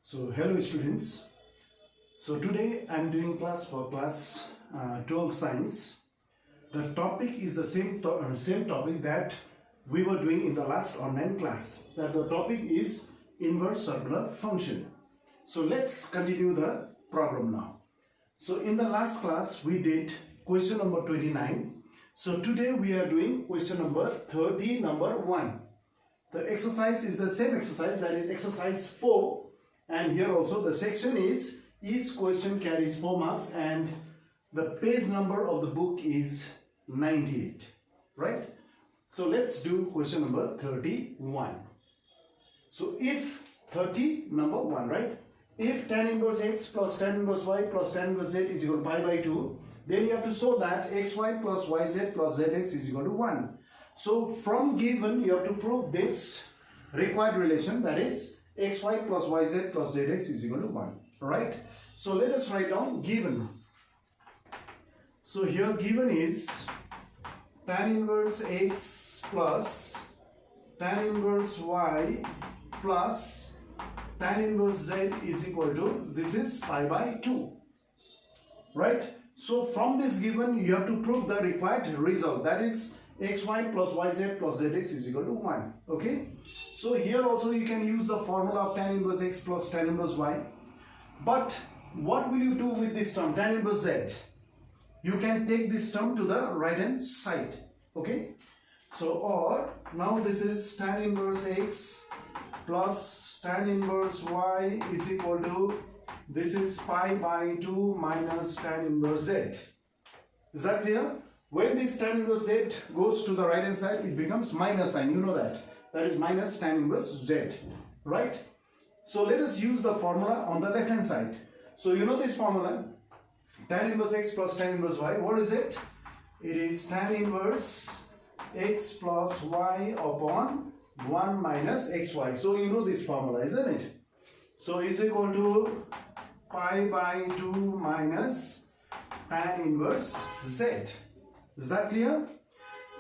So hello students. So today I am doing class for class 12 science. The topic is the same topic that we were doing in the last online class. That the topic is inverse circular function. So let's continue the problem now. So in the last class we did question number 29. So today we are doing question number 30, number 1. The exercise is the same exercise, that is exercise 4. And here also the section is each question carries 4 marks and the page number of the book is 98, right? So let's do question number 31. So if 30 number 1, right? If tan inverse x plus tan inverse y plus tan inverse z is equal to pi by 2, then you have to show that xy plus yz plus zx is equal to 1. So from given you have to prove this required relation, that is xy plus yz plus zx is equal to 1, right? So let us write down given. So here given is tan inverse x plus tan inverse y plus tan inverse z is equal to, this is pi by 2, right? So from this given you have to prove the required result, that is xy plus yz plus zx is equal to 1, okay? So here also you can use the formula of tan inverse x plus tan inverse y. But what will you do with this term tan inverse z? You can take this term to the right hand side, okay? So or now this is tan inverse x plus tan inverse y is equal to, this is pi by 2 minus tan inverse z. Is that clear? When this tan inverse z goes to the right hand side, it becomes minus sign, you know that. That is minus tan inverse z, right? So let us use the formula on the left hand side. So you know this formula, tan inverse x plus tan inverse y, what is it? It is tan inverse x plus y upon 1 minus xy. So you know this formula, isn't it? So is equal to pi by 2 minus tan inverse z. Is that clear?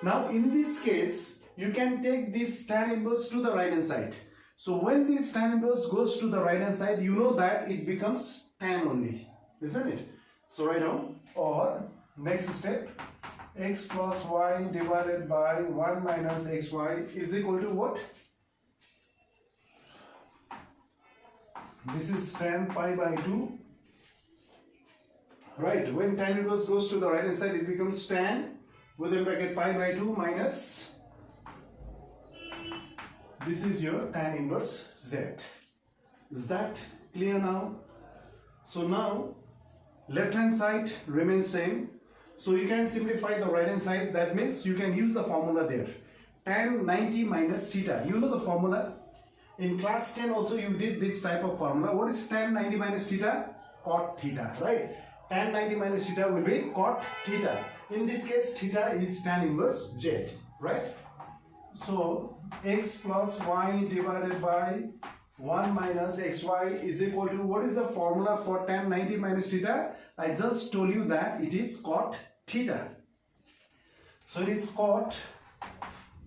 Now in this case, you can take this tan inverse to the right hand side. So when this tan inverse goes to the right hand side, you know that it becomes tan only, isn't it? So write down, or next step, x plus y divided by 1 minus xy is equal to what? This is tan pi by 2. Right, when tan inverse goes to the right hand side, it becomes tan within bracket pi by 2 minus, this is your tan inverse z. Is that clear now? So now left hand side remains same. So you can simplify the right hand side. That means you can use the formula there. Tan 90 minus theta. You know the formula. In class 10 also you did this type of formula. What is tan 90 minus theta? Cot theta, right? Tan 90 minus theta will be cot theta. In this case, theta is tan inverse z, right? So x plus y divided by 1 minus xy is equal to, what is the formula for tan 90 minus theta? I just told you that it is cot theta. So it is cot,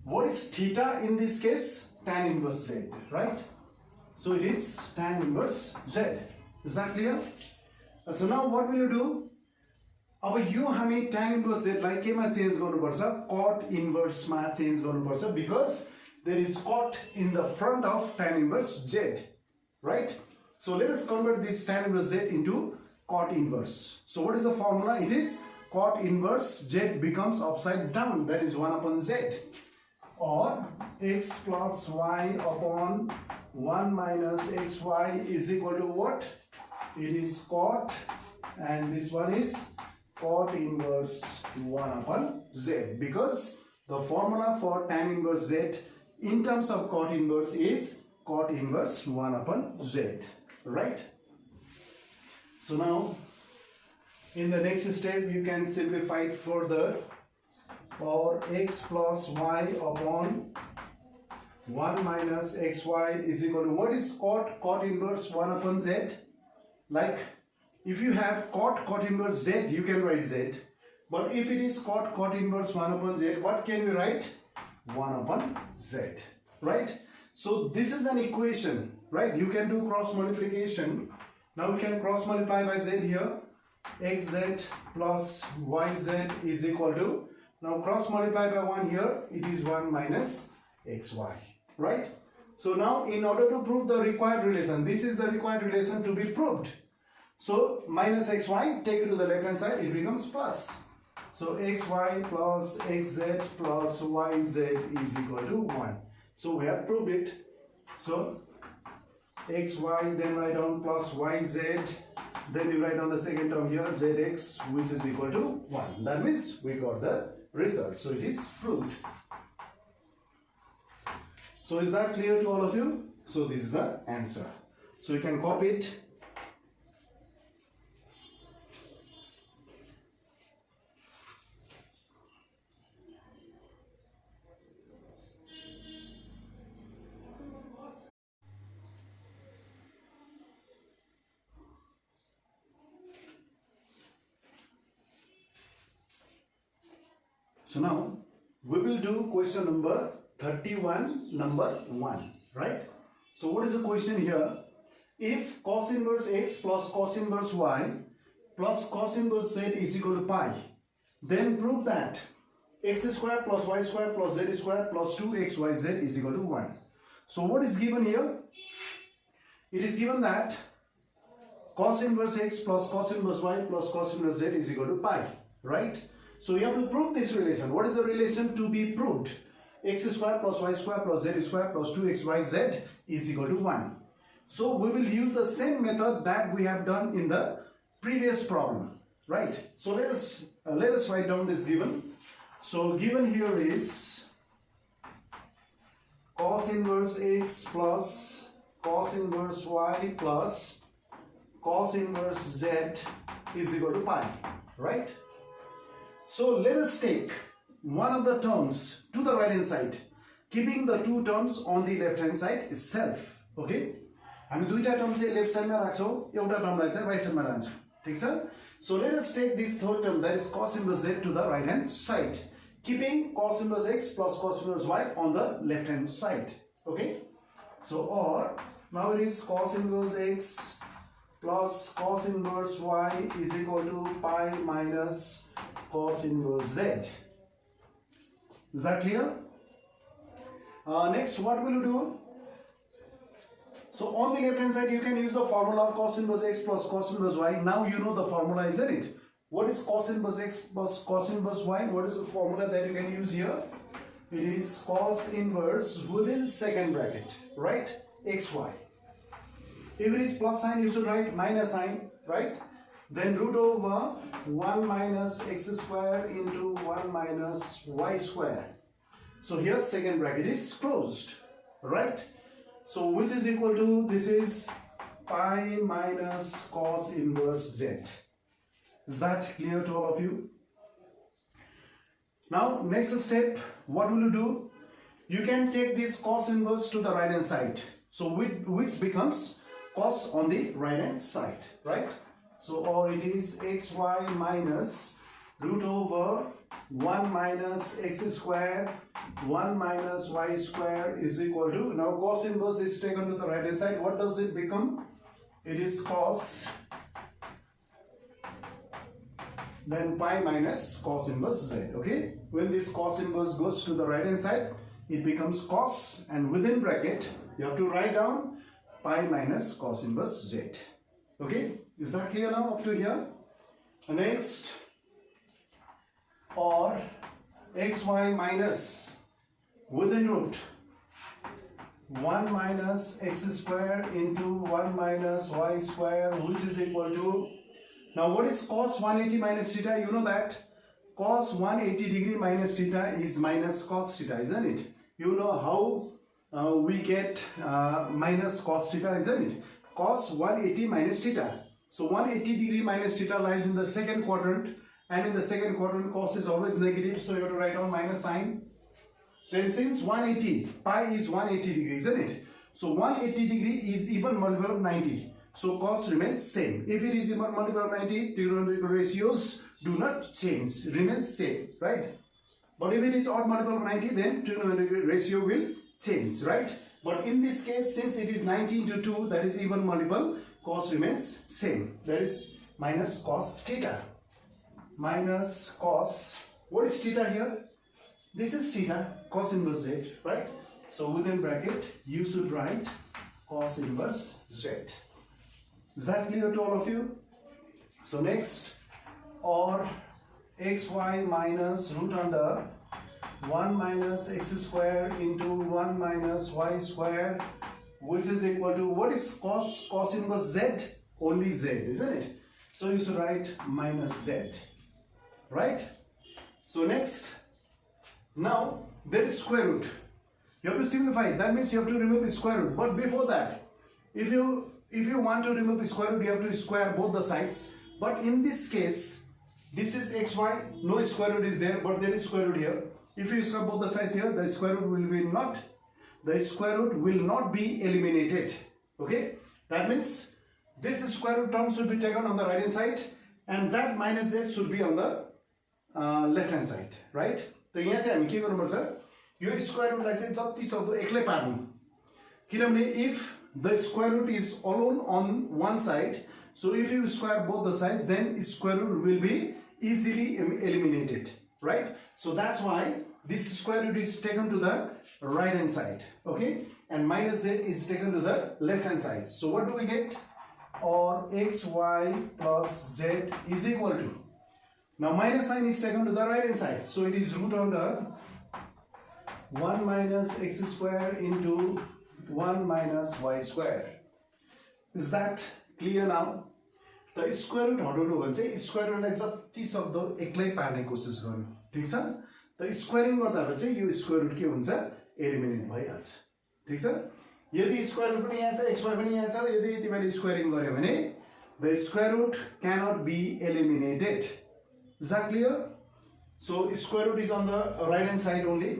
what is theta in this case? Tan inverse z, right? So it is tan inverse z. Is that clear? So now what will you do? अब यो हामी tan inverse z लाई केमा change गर्नुपर्छ? Cot inverse मा change गर्नुपर्छ, because there is cot in the front of tan inverse z, right? So let us convert this tan inverse z into cot inverse. So what is the formula? It is cot inverse z becomes upside down, that is 1 upon z, or x plus y upon 1 minus xy is equal to what? It is cot, and this one is cot inverse 1 upon z, because the formula for tan inverse z in terms of cot inverse is cot inverse 1 upon z, right? So now in the next step you can simplify it further, or x plus y upon 1 minus xy is equal to, what is cot inverse 1 upon z? Like if you have cot inverse z, you can write z. But if it is cot inverse 1 upon z, what can we write? 1 upon z, right? So this is an equation, right? You can do cross multiplication. Now we can cross multiply by z here. Xz plus yz is equal to, now cross multiply by 1 here, it is 1 minus xy, right? So now in order to prove the required relation, this is the required relation to be proved. So minus xy, take it to the left hand side, it becomes plus. So xy plus xz plus yz is equal to 1. So we have proved it. So xy, then write down plus yz, then you write down the second term here, zx, which is equal to 1. That means we got the result. So it is proved. So is that clear to all of you? So this is the answer. So you can copy it. So now we will do question number 31, number 1, right? So what is the question here? If cos inverse x plus cos inverse y plus cos inverse z is equal to pi, then prove that x square plus y square plus z square plus 2xyz is equal to 1. So what is given here? It is given that cos inverse x plus cos inverse y plus cos inverse z is equal to pi, right? So you have to prove this relation. What is the relation to be proved? X square plus y square plus z square plus 2xyz is equal to 1. So we will use the same method that we have done in the previous problem, right? So let us write down this given. So given here is cos inverse x plus cos inverse y plus cos inverse z is equal to pi, right? So let us take one of the terms to the right hand side, keeping the two terms on the left hand side itself. Okay? हामी दुईटा term चाहिँ left साइडमा राख्छौं, एउटा टर्मलाई चाहिँ right साइडमा राख्छौं. ठीक छ? So let us take this third term, that is cos inverse z, to the right hand side, keeping cos inverse x plus cos inverse y on the left hand side. Okay? So or now it is cos inverse x plus cos inverse y is equal to pi minus cos inverse z. Is that clear? Next, what will you do? So on the left hand side, you can use the formula of cos inverse x plus cos inverse y. Now you know the formula, isn't it? What is cos inverse x plus cos inverse y? What is the formula that you can use here? It is cos inverse within second bracket, right? xy. If it is plus sign, you should write minus sign, right? Then root over 1 minus x square into 1 minus y square. So here second bracket is closed, right? So which is equal to, this is pi minus cos inverse z. Is that clear to all of you? Now next step, what will you do? You can take this cos inverse to the right hand side. So which becomes cos on the right hand side, right? So or it is xy minus root over 1 minus x square 1 minus y square is equal to, now cos inverse is taken to the right hand side. What does it become? It is cos, then pi minus cos inverse z. Okay, when this cos inverse goes to the right hand side, it becomes cos, and within bracket you have to write down pi minus cos inverse z. Okay, is that clear now up to here? Next, or xy minus within root 1 minus x square into 1 minus y square, which is equal to, now what is cos 180 minus theta? You know that cos 180 degree minus theta is minus cos theta, isn't it? You know how we get minus cos theta, isn't it? Cos 180 minus theta. So 180 degree minus theta lies in the second quadrant, and in the second quadrant cos is always negative, so you have to write down minus sign. Then since 180, pi is 180 degree, isn't it? So 180 degree is even multiple of 90. So cos remains same. If it is even multiple of 90, trigonometric ratios do not change, remains same, right? But if it is odd multiple of 90, then trigonometric ratio will change, right? But in this case, since it is 19 to 2, that is even multiple, cos remains same. That is minus cos theta. Minus cos, what is theta here? This is theta, cos inverse z, right? So within bracket, you should write cos inverse z. Is that clear to all of you? So next, or xy minus root under 1 minus x square into 1 minus y square, which is equal to, what is cos inverse z? Only z, isn't it? So you should write minus z, right? So next, now there is square root. You have to simplify it. That means you have to remove the square root. But before that, if you want to remove the square root, you have to square both the sides. But in this case, this is xy, no square root is there, but there is square root here. If you square both the sides here, the square root will not be eliminated. Okay, that means this square root term should be taken on the right hand side, and that minus z should be on the left hand side, right? So here we के गर्नुपर्छ, यो square root लाई चाहिँ जति सक्दो एक्लै पार्नु, किनभने if the square root is alone on one side, so if you square both the sides, then square root will be easily eliminated, right? So that's why this square root is taken to the right hand side, okay, and minus z is taken to the left hand side. So what do we get? Or xy plus z is equal to, now minus sign is taken to the right hand side, so it is root under 1 minus x square into 1 minus y square. Is that clear now? The square root हटाउनु भने चाहिँ square root लाई जति सक्दो एक्लै पार्ने कोसिस गर्नु, ठीक छ? त स्क्वायरिङ गर्दा चाहिँ यो स्क्वायर रुट के हुन्छ, एलिमिनेट भइहाल्छ, ठीक छ? यदि स्क्वायर रुट पनि यहाँ छ, xy पनि यहाँ छ, यदि तिमीले स्क्वायरिङ गर्यो भने the square root cannot be eliminated. Is that clear? So square root is on the right hand side only,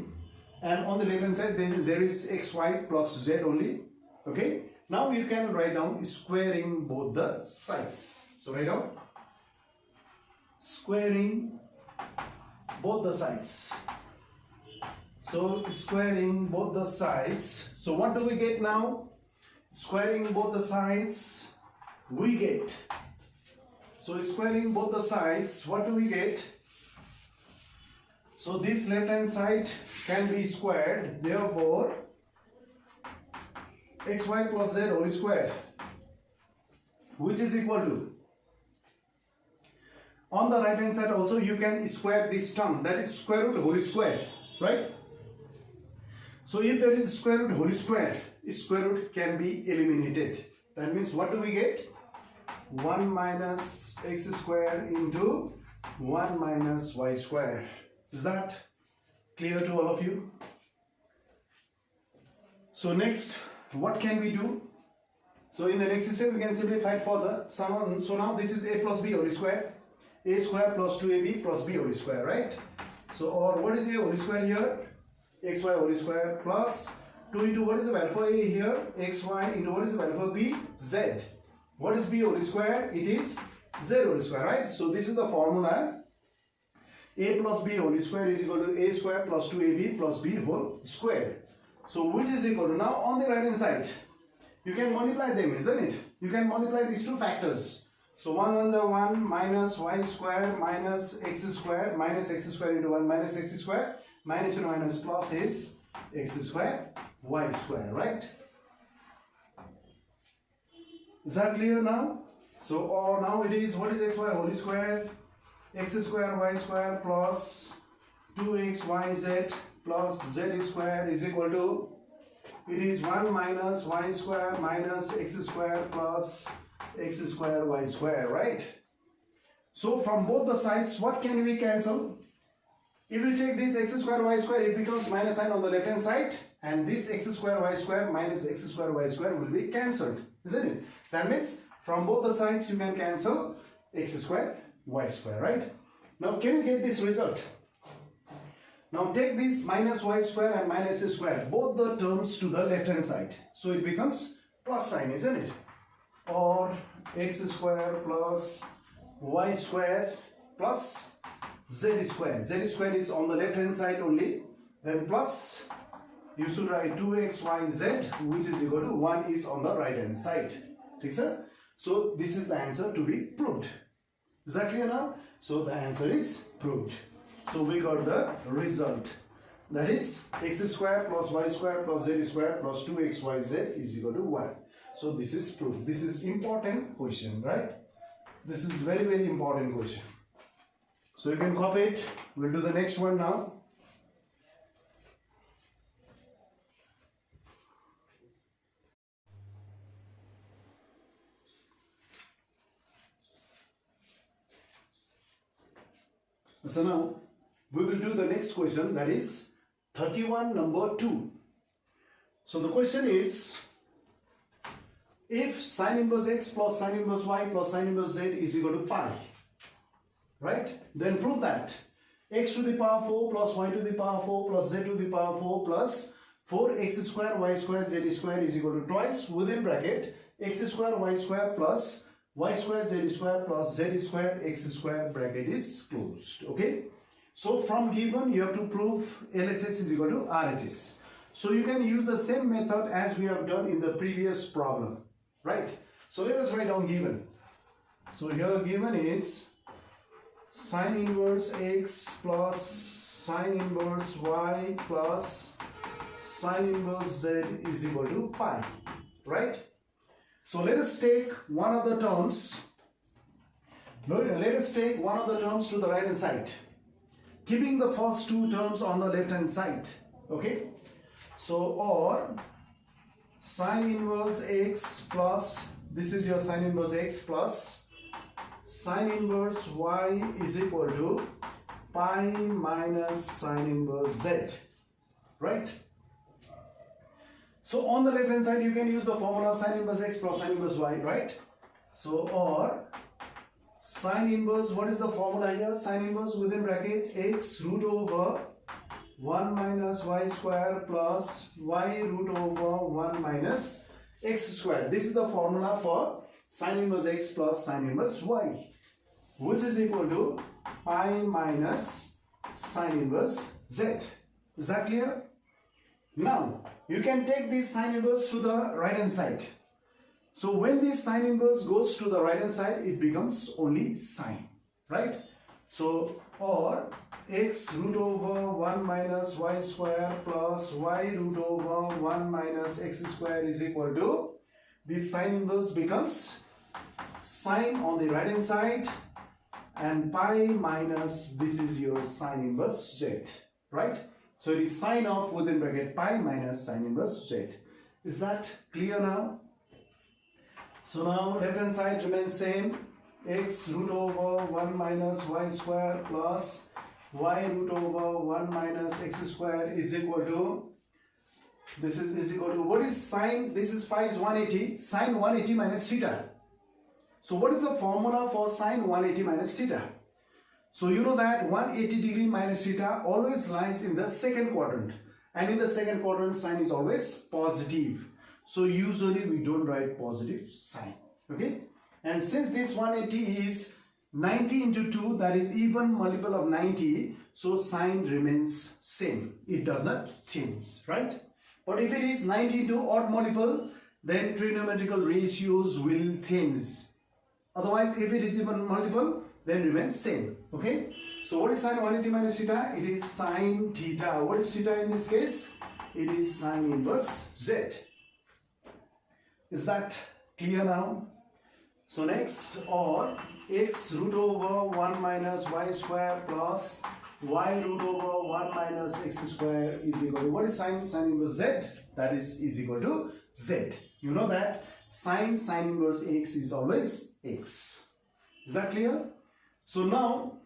and on the left hand side then there is xy plus z only. Okay, now you can write down squaring both the sides. So write down squaring both the sides. So squaring both the sides. So what do we get now? Squaring both the sides, we get. So squaring both the sides, what do we get? So this left hand side can be squared, therefore xy plus z whole square, which is equal to, on the right hand side also you can square this term, that is square root whole square, right? So if there is square root whole square root can be eliminated. That means what do we get? 1 minus x square into 1 minus y square. Is that clear to all of you? So next, what can we do? So in the next step we can simplify it further. So now this is a plus b whole square, a square plus 2ab plus b whole square, right? So or what is a whole square here? Xy whole square plus 2 into what is the value for a here? Xy into what is the value for b? Z. What is b whole square? It is z whole square, right? So this is the formula. A plus b whole square is equal to a square plus 2ab plus b whole square. So which is equal to, now on the right hand side you can multiply them, isn't it? You can multiply these two factors. So 1 1 are 1 minus y square minus x square into 1 minus x square minus and minus plus is x square y square, right? Is that clear now? So or now it is, what is xy whole square? X square y square plus 2xyz plus z square is equal to, it is 1 minus y square minus x square plus x square y square, right? So from both the sides what can we cancel? If we take this x square y square, it becomes minus sign on the left hand side, and this x square y square minus x square y square will be cancelled, isn't it? That means from both the sides you can cancel x square y square, right? Now can you get this result? Now take this minus y square and minus s square, both the terms to the left hand side, so it becomes plus sign, isn't it? Or x square plus y square plus z square. Z square is on the left hand side only, then plus you should write 2xyz, which is equal to 1 is on the right hand side. Okay, sir? So this is the answer to be proved. Is that clear now? So the answer is proved. So we got the result. That is x square plus y square plus z square plus 2xyz is equal to 1. So this is proved. This is important question, right? This is very, very important question. So you can copy it. We'll do the next one now. So now we will do the next question, that is 31 number 2. So the question is, if sine inverse x plus sine inverse y plus sine inverse z is equal to pi, right? Then prove that x to the power 4 plus y to the power 4 plus z to the power 4 plus 4x square y square z square is equal to twice within bracket x square y square plus y square z square plus z square x square bracket is closed. Okay, so from given you have to prove LHS is equal to RHS. So you can use the same method as we have done in the previous problem, right? So let us write down given. So here given is sine inverse x plus sine inverse y plus sine inverse z is equal to pi, right? So let us take one of the terms. Let us take one of the terms to the right hand side, keeping the first two terms on the left hand side. Okay. So or sine inverse x plus, this is your sine inverse x plus sine inverse y is equal to pi minus sine inverse z, right? So on the left hand side you can use the formula of sine inverse x plus sine inverse y, right? So or sine inverse, what is the formula here? Sine inverse within bracket x root over 1 minus y square plus y root over 1 minus x square. This is the formula for sine inverse x plus sine inverse y, which is equal to pi minus sine inverse z. Is that clear? Now you can take this sine inverse to the right hand side. So when this sine inverse goes to the right hand side, it becomes only sine, right? So or x root over 1 minus y square plus y root over 1 minus x square is equal to, this sine inverse becomes sine on the right hand side and pi minus, this is your sine inverse z, right? So it is sine of within bracket pi minus sine inverse z. Is that clear now? So now left hand side remains same, x root over 1 minus y square plus y root over 1 minus x square is equal to, this is equal to, what is sine? This is pi is 180, sine 180 minus theta. So what is the formula for sine 180 minus theta? So you know that 180 degree minus theta always lies in the second quadrant, and in the second quadrant sine is always positive. So usually we don't write positive sine. Okay, and since this 180 is 90 into 2, that is even multiple of 90, so sine remains same, it does not change, right? But if it is 90 into odd multiple, then trigonometrical ratios will change. Otherwise, if it is even multiple, then remains same. Okay, so what is sine 180 minus theta? It is sine theta. What is theta in this case? It is sine inverse z. Is that clear now? So next, or x root over 1 minus y square plus y root over 1 minus x square is equal to, what is sine inverse z? That is equal to z. You know that sine inverse x is always x. Is that clear? So now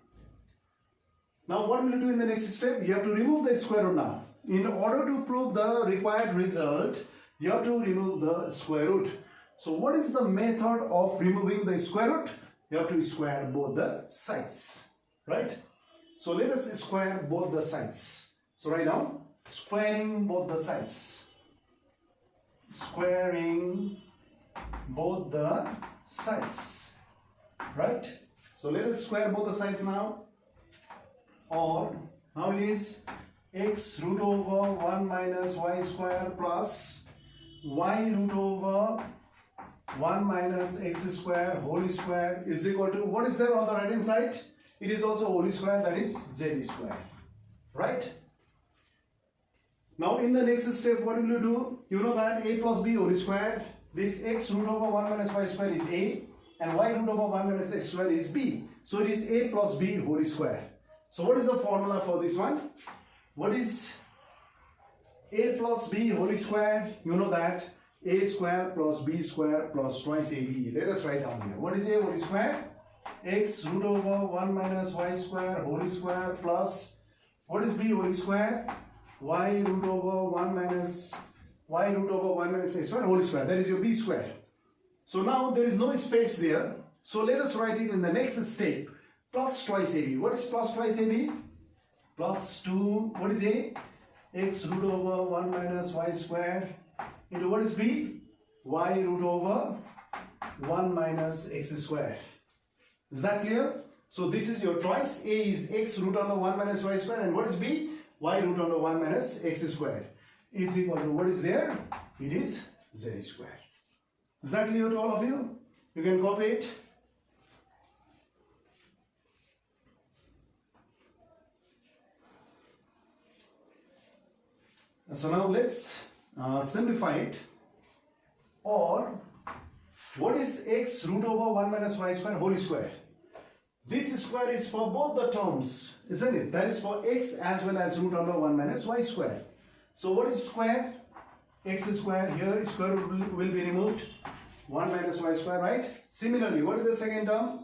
what will you do in the next step? You have to remove the square root now. In order to prove the required result, you have to remove the square root. So what is the method of removing the square root? You have to square both the sides, right? So let us square both the sides. So right now, squaring both the sides. Squaring both the sides, right? So let us square both the sides now. Or now it is x root over 1 minus y square plus y root over 1 minus x square whole square is equal to, what is there on the right hand side? It is also whole square, that is z square, right? Now in the next step, what will you do? You know that a plus b whole square, this x root over 1 minus y square is a and y root over 1 minus x square is b. So it is a plus b whole square. So what is the formula for this one? What is a plus b whole square? You know that a square plus b square plus twice ab. Let us write down here. What is a whole square? X root over 1 minus y square whole square plus, what is b whole square? Y root over 1 minus x square whole square. That is your b square. So now there is no space there. So let us write it in the next step. Plus twice ab. What is plus twice ab? Plus 2. What is a? X root over 1 minus y square into what is b? Y root over 1 minus x square. Is that clear? So this is your choice. A is x root under 1 minus y square, and what is b? Y root under 1 minus x square is equal to, what is there? It is z square. Is that clear to all of you? You can copy it. So now let's simplify it. Or what is x root over 1 minus y square whole square? This square is for both the terms, isn't it? That is for x as well as root under 1 minus y square. So what is square? X square, here square root will be removed. 1 minus y square, right? Similarly, what is the second term?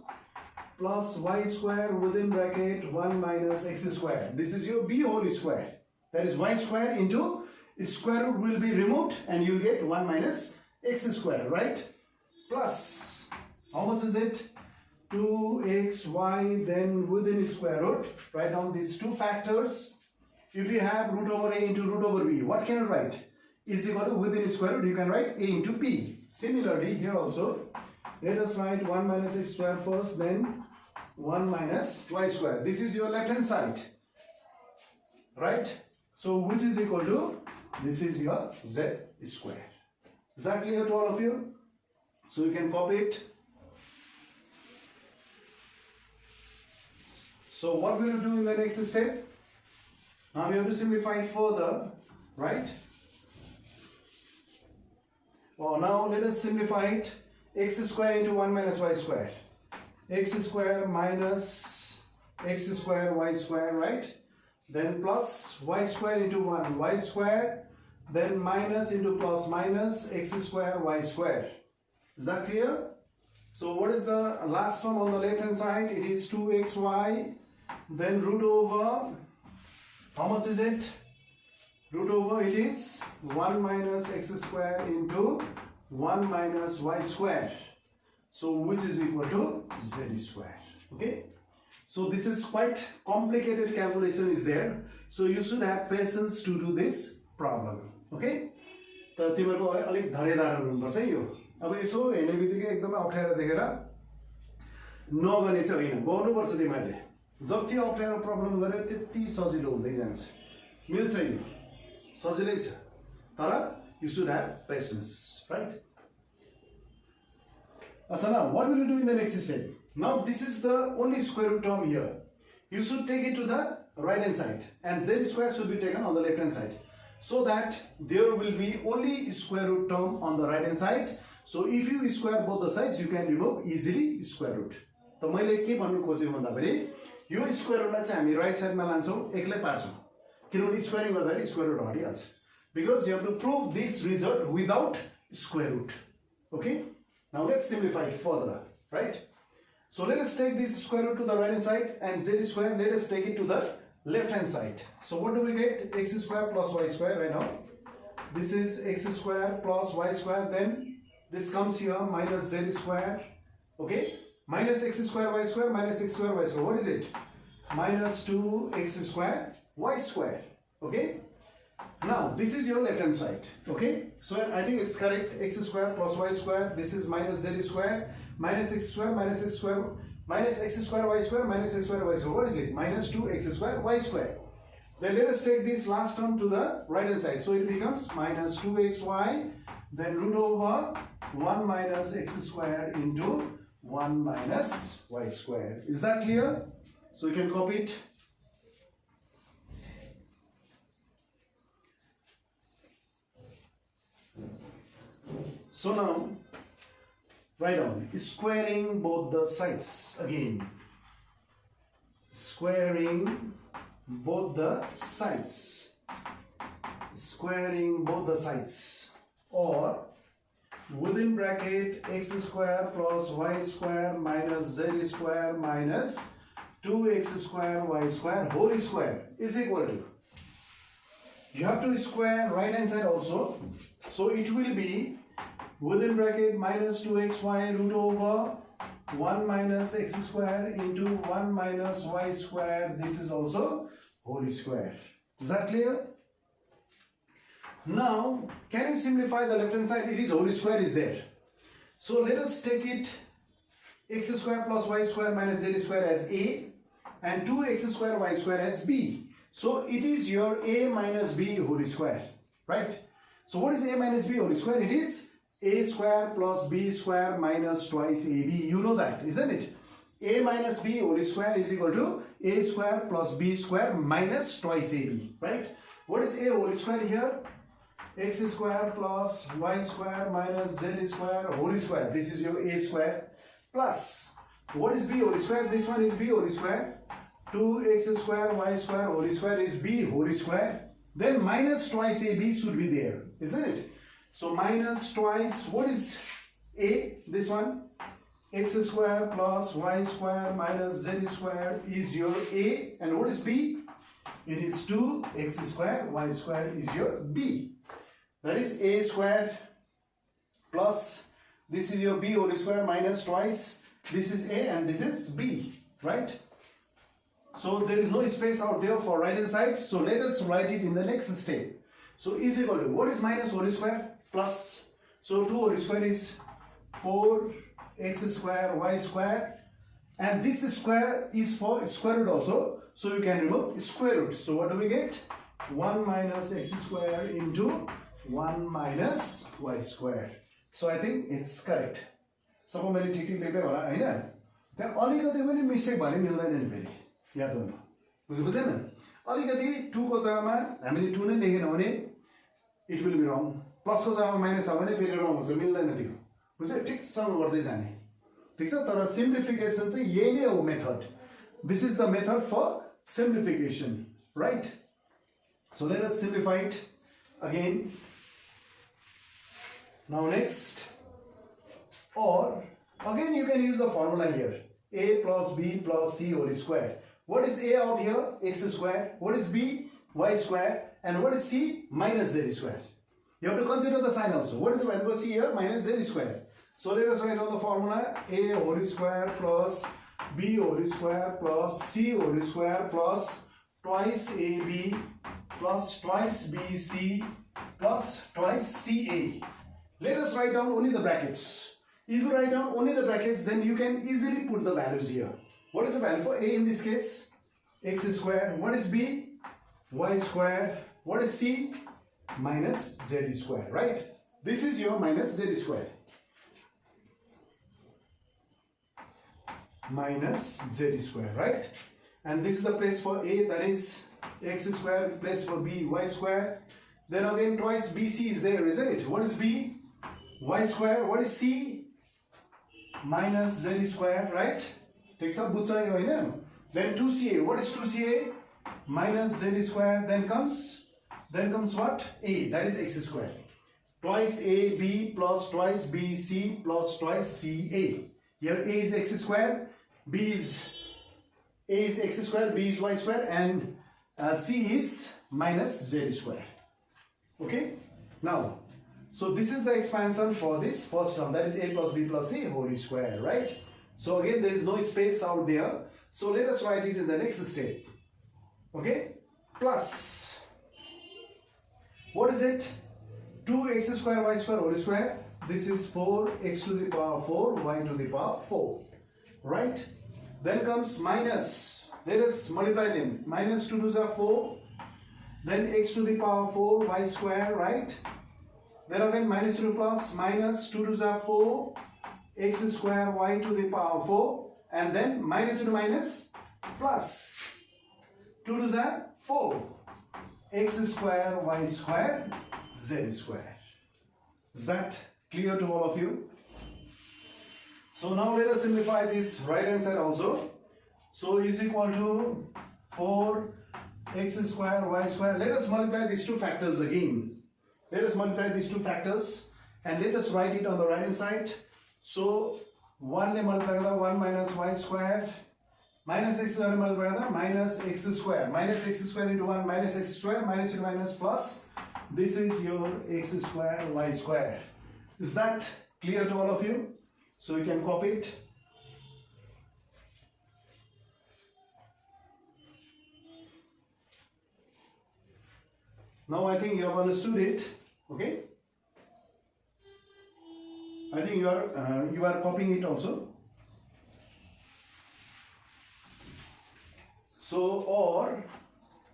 Plus y square within bracket 1 minus x square. This is your b whole square. That is y square into square root will be removed and you get 1 minus x square, right? Plus, how much is it? 2xy, then within square root. Write down these two factors. If you have root over a into root over b, what can you write? Is equal to within square root, you can write a into b. Similarly, here also, let us write 1 minus x square first, then 1 minus y square. This is your left hand side, right? So which is equal to, this is your z square. Is that clear to all of you? So you can copy it. So what will you do in the next step? Now we have to simplify it further, right? Well, now let us simplify it. X square into 1 minus y square. X square minus x square y square, right? Then plus y square into 1 y square. Then minus into plus minus x square y square. Is that clear? So what is the last term on the left hand side? It is 2xy. Then root over, how much is it? Root over, it is 1 minus x square into 1 minus y square. So which is equal to z square. Okay. So this is quite complicated calculation is there. So you should have patience to do this problem. Okay. त तिमीहरुको अलिक धैर्यधार हुनुपर्छ है यो। अब यसो हेर्ने बित्तिकै एकदमै अप्ठ्यारो देखेर नगर्ने चाहिँ होइन, गर्नुपर्छ तिमीहरुले। जति अप्ठ्यारो प्रब्लम गर्यो त्यति सजिलो हुँदै जान्छ। मिल्छ यो, सजिलै छ, तर you should have patience, right? So now what will you do in the next step? Now this is the only square root term here. You should take it to the right hand side and z square should be taken on the left hand side, so that there will be only square root term on the right hand side. So if you square both the sides, you can remove easily square root. त मैले के भन्नु खोजेँ भन्दाखेरि यो square रुटलाई चाहिँ हामी right साइडमा लान्छौं, एक्लै पार्छौं, किनभने स्क्वायरिङ गर्दाखेरि स्क्वायर रुट हटिहाल्छ, because you have to prove this result without square root. Okay, now let's simplify it further, right? So let us take this square root to the right hand side and z square, let us take it to the left hand side. So what do we get? X square plus y square right now. This is x square plus y square, then this comes here minus z square. Okay, minus x square y square minus x square y square. What is it? Minus 2x square y square. Okay, now this is your left hand side. Okay, so I think it's correct. X square plus y square, this is minus z square minus x square minus x square minus x square y square minus x square y square. What is it? Minus 2x square y square. Then let us take this last term to the right hand side. So it becomes minus 2xy, then root over 1 minus x squared into 1 minus y squared. Is that clear? So you can copy it. So now, write down squaring both the sides again. Squaring both the sides. Squaring both the sides. Or within bracket x square plus y square minus z square minus 2x square y square whole square is equal to. You have to square right hand side also. So it will be within bracket minus 2xy root over 1 minus x square into 1 minus y square. This is also whole square. Is that clear? Now, can you simplify the left hand side? It is whole square is there. So let us take it x square plus y square minus z square as a and 2x square y square as b. So it is your a minus b whole square, right? So what is a minus b whole square? It is a square plus b square minus twice ab. You know that, isn't it? A minus b whole square is equal to a square plus b square minus twice ab, right? What is a whole square here? X square plus y square minus z square whole square. This is your a square plus. What is b whole square? This one is b whole square. 2x square y square whole square is b whole square. Then minus twice ab should be there, isn't it? So minus twice, what is a? This one, x square plus y square minus z square is your a. And what is b? It is 2x square y square is your b. That is a square plus, this is your b whole square minus twice. This is a and this is b, right? So there is no space out there for right hand side. So let us write it in the next step. So is equal to, what is minus whole square? Plus, so 2 whole square is 4x square y square, and this square is for square root also, so you can remove square root. So what do we get? 1 minus x square into 1 minus y square. So I think it's correct. सब मैले ठीक ठीक लेख्दै होला हैन? त्यहाँ अलिकति पनि mistake भने मिल्दैन नि फेरि. याद गर्नु. बुझेन? अलिकति 2 को जग्गामा हामीले 2 नै लेखेन भने it will be wrong. Plus को जग्गामा माइनस छ भने फेरि रङ हुन्छ, मिल्दैन त्यो. बुझ्यो? ठिकसँग गर्दै जाने. ठीक छ? तर सिम्प्लिफिकेसन चाहिँ यही नै हो method. This is the method for simplification, right? So let us simplify it again. Now next, or again you can use the formula here, a plus b plus c whole square. What is a out here? X square. What is b? Y square. And what is c? Minus z square. You have to consider the sign also. What is the value for c here? Minus z square. So let us write down the formula, a whole square plus b whole square plus c whole square plus twice ab plus twice bc plus twice ca. Let us write down only the brackets. If you write down only the brackets, then you can easily put the values here. What is the value for a in this case? X square. What is b? Y square. What is c? Minus z square, right? This is your minus z square. Minus z square, right? And this is the place for a, that is x square, place for b, y square. Then again twice bc is there, isn't it? What is b? Y square. What is c? Minus z square, right? Takes up butcha here. Then 2ca. What is 2ca? Minus z square. Then comes what? A, that is x square. Twice ab plus twice bc plus twice ca. Here a is x square, a is x square, b is y square, and c is minus z square. Okay? Now, so this is the expansion for this first term, that is a plus b plus c whole square, right? So again, there is no space out there. So let us write it in the next step. Okay? Plus, what is it? 2x square y square whole square. This is 4x to the power 4, y to the power 4, right? Then comes minus. Let us multiply them. Minus 2 to the 4, then x to the power 4 y square, right? Then again minus 2 plus minus 2 to the 4 x square y to the power 4, and then minus to minus plus 2 to the 4 x square y square z square. Is that clear to all of you? So now let us simplify this right hand side also. So is equal to 4 x square y square. Let us multiply these two factors again. Let us multiply these two factors and let us write it on the right hand side. So 1 multiply the 1 minus y square minus x square multiply the minus x square. Minus x square into 1 minus x square minus into minus plus. This is your x square y square. Is that clear to all of you? So you can copy it. Now I think you have understood it. Okay. I think you are copying it also. So or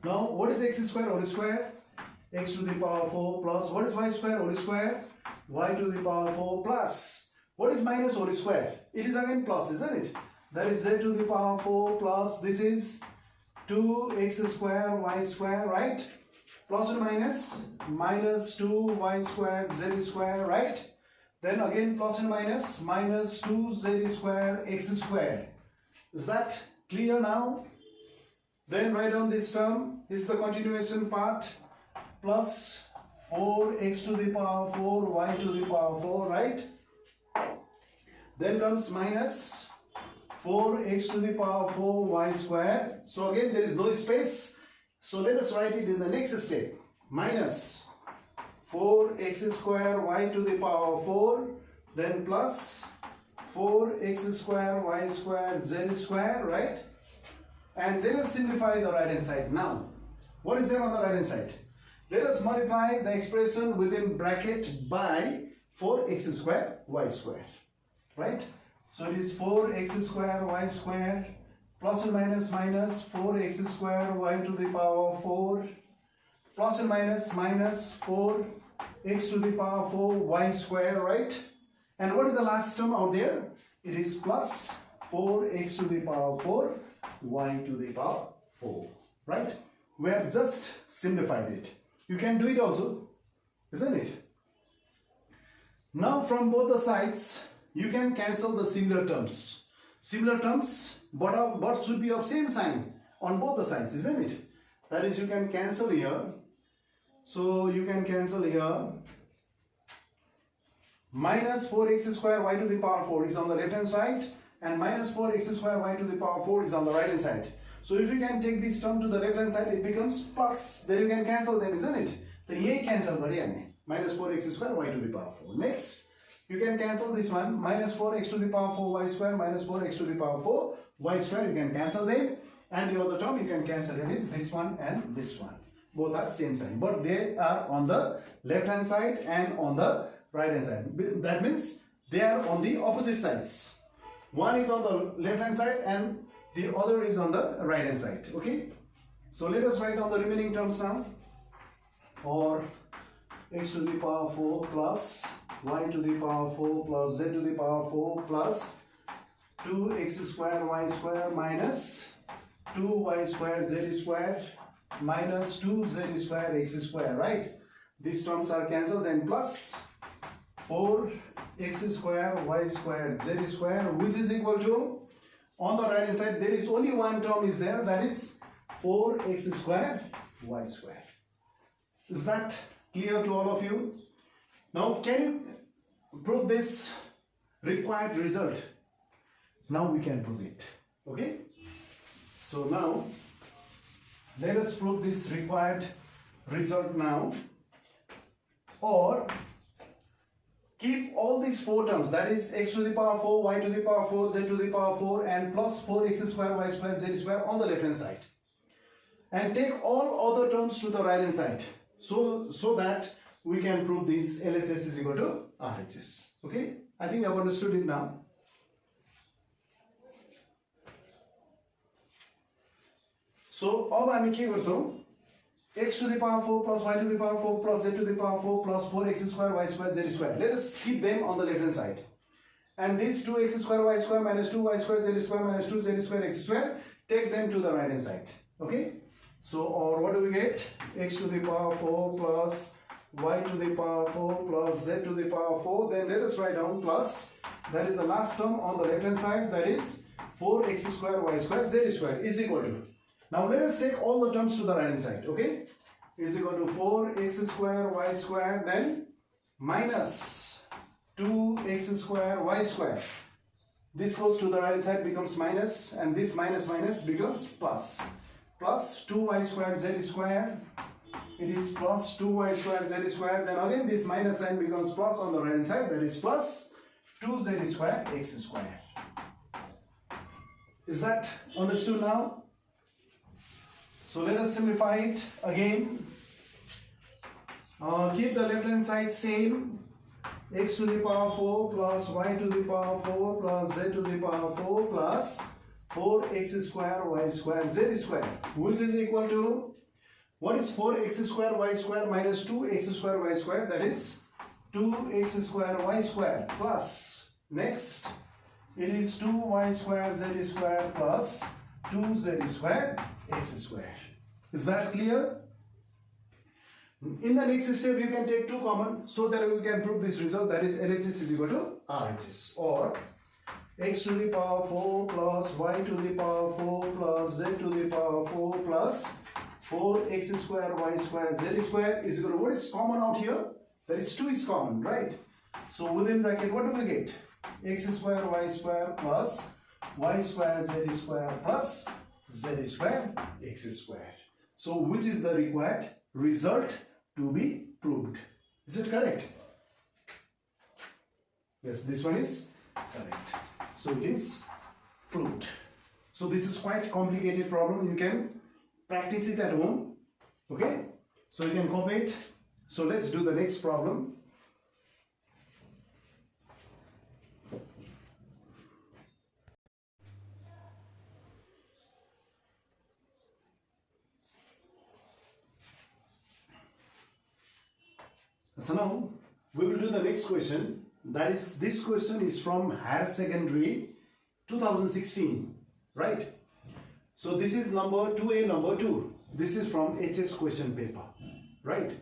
now what is x square whole square? X to the power 4 plus what is y square whole square? Y to the power 4 plus what is minus whole square? It is again plus, isn't it? That is z to the power 4 plus this is 2x square y square, right? Plus or minus minus 2y square z square, right? Then again plus and minus minus 2z square x square. Is that clear now? Then write down this term. This is the continuation part. Plus 4x to the power 4 y to the power 4, right? Then comes minus 4x to the power 4 y square. So again there is no space. So let us write it in the next step. Minus 4x square y to the power 4, then plus 4x square y square z square, right? And let us simplify the right hand side now. What is there on the right hand side? Let us multiply the expression within bracket by 4x square y square, right? So it is 4x square y square plus or minus minus 4x square y to the power 4 plus or minus minus 4x to the power 4 y square, right? And what is the last term out there? It is plus 4x to the power 4 y to the power 4, right? We have just simplified it. You can do it also, isn't it? Now from both the sides you can cancel the similar terms. Similar terms but should be of same sign on both the sides, isn't it? That is, you can cancel here. So you can cancel here. Minus 4x square y to the power 4 is on the left hand side and minus 4x square y to the power 4 is on the right hand side. So if you can take this term to the left hand side, it becomes plus. Then you can cancel them, isn't it? The a cancel minus 4x square y to the power 4. Next, you can cancel this one. Minus 4x to the power 4 y square minus 4x to the power 4 y square. You can cancel them. And the other term you can cancel it is this one and this one. Both are same sign. But they are on the left hand side and on the right hand side. That means they are on the opposite sides. One is on the left hand side and the other is on the right hand side. Okay. So let us write down the remaining terms now. Or x to the power 4 plus y to the power 4 plus z to the power 4 plus 2x square y square minus 2y square z square minus 2z square x square, right? These terms are cancelled, then plus 4x square y square z square, which is equal to, on the right hand side there is only one term is there, that is 4x square y square. Is that clear to all of you? Now can you prove this required result? Now we can prove it. Okay, so now let us prove this required result now. Or keep all these four terms, that is x to the power 4, y to the power 4, z to the power 4 and plus 4x square y square z square on the left hand side, and take all other terms to the right hand side, so that we can prove this LHS is equal to RHS. Okay, I think I've understood it now. So अब हामी के गर्छौं, x to the power 4 plus y to the power 4 plus z to the power 4 plus 4x square y square z square. Let us keep them on the left hand side. And this 2x square y square minus 2y square z square minus 2z square x square, take them to the right hand side. Okay? So, or what do we get? X to the power 4 plus y to the power 4 plus z to the power 4. Then let us write down plus, that is the last term on the left hand side, that is 4x square y square z square is equal to. Now let us take all the terms to the right hand side. Okay? Is equal to 4x square y square, then minus 2x square y square. This goes to the right hand side, becomes minus, and this minus minus becomes plus. Plus 2y square z square. It is plus 2y square z square. Then again this minus sign becomes plus on the right hand side. That is plus 2z square x square. Is that understood now? So let us simplify it again. Keep the left hand side same. X to the power 4 plus y to the power 4 plus z to the power 4 plus 4x square y square z square, which is equal to, what is 4x square y square minus 2x square y square? That is 2x square y square plus, next it is 2y square z square plus 2z square x square. Is that clear? In the next step you can take 2 common so that we can prove this result, that is LHS is equal to RHS, or x to the power 4 plus y to the power 4 plus z to the power 4 plus 4x square y square z square is equal to, what is common out here? That is 2 is common, right? So within bracket what do we get? X square y square plus y square z square plus z square x square. So which is the required result to be proved? Is it correct? Yes, this one is correct. So it is proved. So this is quite complicated problem. You can practice it at home. Okay? So you can copy it. So let's do the next problem. So now we will do the next question. That is, this question is from Higher Secondary 2016, right? So this is number 2A number 2. This is from HS question paper, right?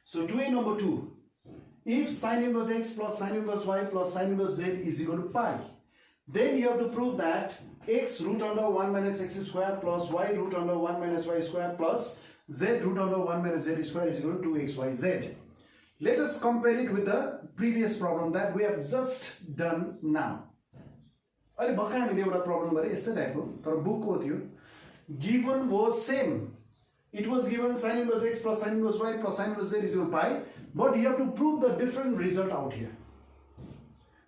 So 2A number 2. If sin inverse x plus sin inverse y plus sin inverse z is equal to pi, then you have to prove that x root under 1 minus x square plus y root under 1 minus y square plus z root under 1 minus z square is equal to 2xyz. Let us compare it with the previous problem that we have just done now. अहिले भर्खर हामीले एउटा problem गरे यस्तै टाइपको, तर बुकको थियो. Given was same. It was given sin inverse x plus sin inverse y plus sin inverse z is equal to pi, but you have to prove the different result out here.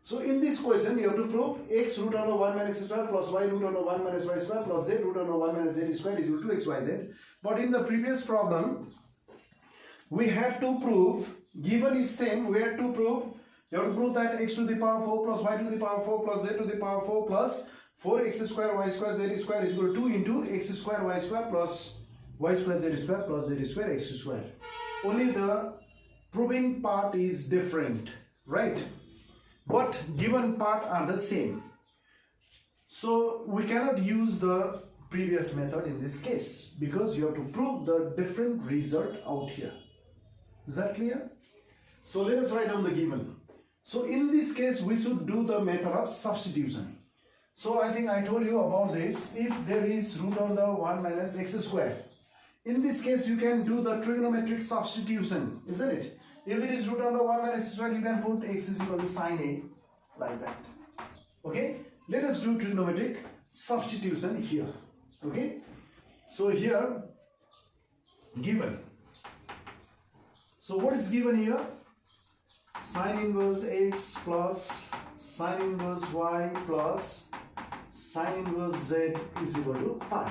So in this question you have to prove x root under 1 minus x square plus y root under 1 minus y square plus z root under 1 minus z square is equal to xyz. But in the previous problem we had to prove, given is same, we had to prove, you have to prove that x to the power 4 plus y to the power 4 plus z to the power 4 plus 4x square y square z square is equal to 2 into x square y square plus y square z square plus z square x square. Only the proving part is different, right? But given part are the same. So we cannot use the previous method in this case because you have to prove the different result out here. Is that clear? So let us write down the given. So in this case we should do the method of substitution. So I think I told you about this. If there is root under 1 minus x square, in this case you can do the trigonometric substitution, isn't it? If it is root under 1 minus x square, you can put x is equal to sin a, like that. Okay? Let us do trigonometric substitution here. Okay? So here, given. So what is given here? Sin inverse x plus sin inverse y plus sin inverse z is equal to pi.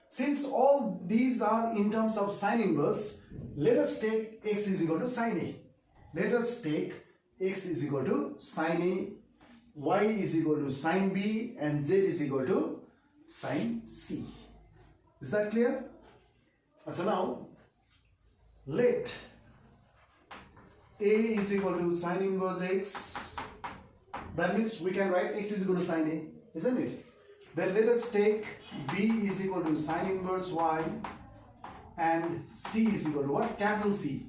Since all these are in terms of sin inverse, let us take x is equal to sin a. Let us take x is equal to sin a, y is equal to sin b, and z is equal to sin c. Is that clear? So now, let A is equal to sine inverse x. That means we can write x is equal to sine A, isn't it? Then let us take B is equal to sine inverse y and C is equal to what? Capital C.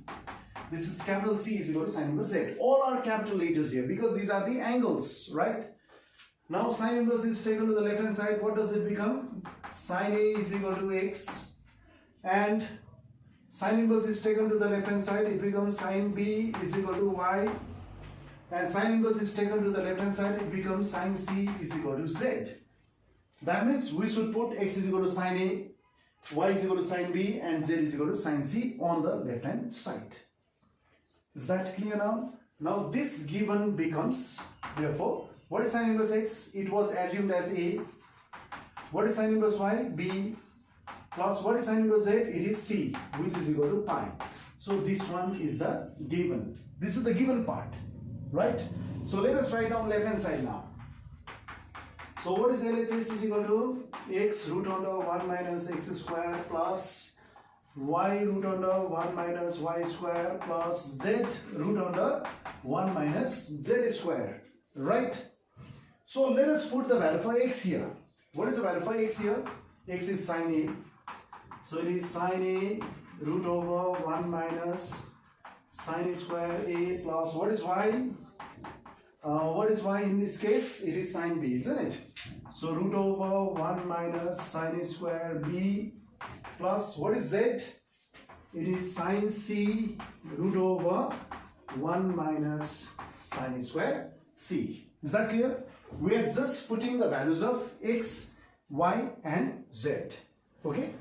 This is capital C is equal to sine inverse z. All are capital letters here because these are the angles, right? Now sine inverse is taken to the left hand side. What does it become? Sine A is equal to x, and sine inverse is taken to the left hand side. It becomes sine B is equal to y, and sine inverse is taken to the left hand side. It becomes sine C is equal to z. That means we should put x is equal to sine A, y is equal to sine B, and z is equal to sine C on the left hand side. Is that clear now? Now this given becomes, therefore, what is sine inverse x? It was assumed as A. What is sine inverse y? B. Plus what is sine inverse z? It is C, which is equal to pi. So this one is the given. This is the given part, right? So let us write down left hand side now. So what is LHS is equal to x root under 1 minus x square plus y root under 1 minus y square plus z root under 1 minus z square, right? So let us put the value for x here. What is the value for x here? X is sine A. So it is sine A root over 1 minus sine square A plus what is y? What is y in this case? It is sine B, isn't it? So root over 1 minus sine square B plus what is z? It is sine C root over 1 minus sine square C. Is that clear? We are just putting the values of x, y and z. Okay?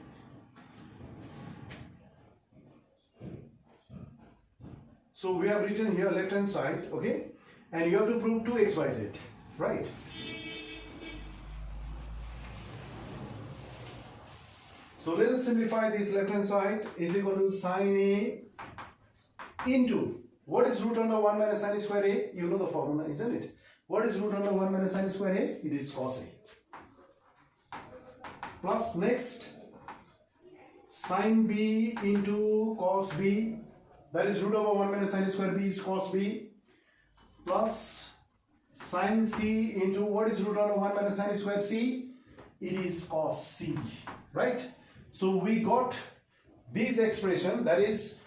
So we have written here left hand side, okay? And you have to prove 2x, y, z, right? So let us simplify this left hand side is equal to sine A into, what is root under 1 minus sine square A? You know the formula, isn't it? What is root under 1 minus sine square A? It is cos A. Plus next, sine B into cos B, that is root over 1 minus sine square B is cos B, plus sine C into what is root under 1 minus sine square C? It is cos C, right? So we got this expression, that is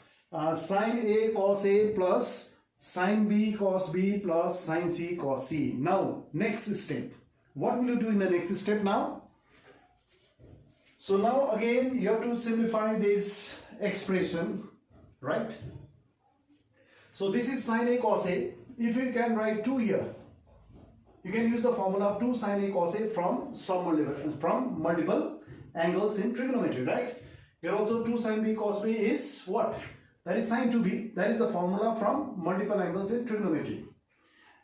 sine A cos A plus sine B cos B plus sine C cos C. Now next step, what will you do in the next step now? So now again you have to simplify this expression, right? So this is sine A cos A. If you can write 2 here, you can use the formula of 2 sine A cos A from multiple angles in trigonometry, right? Here also 2 sine B cos B is what? That is sine 2b. That is the formula from multiple angles in trigonometry.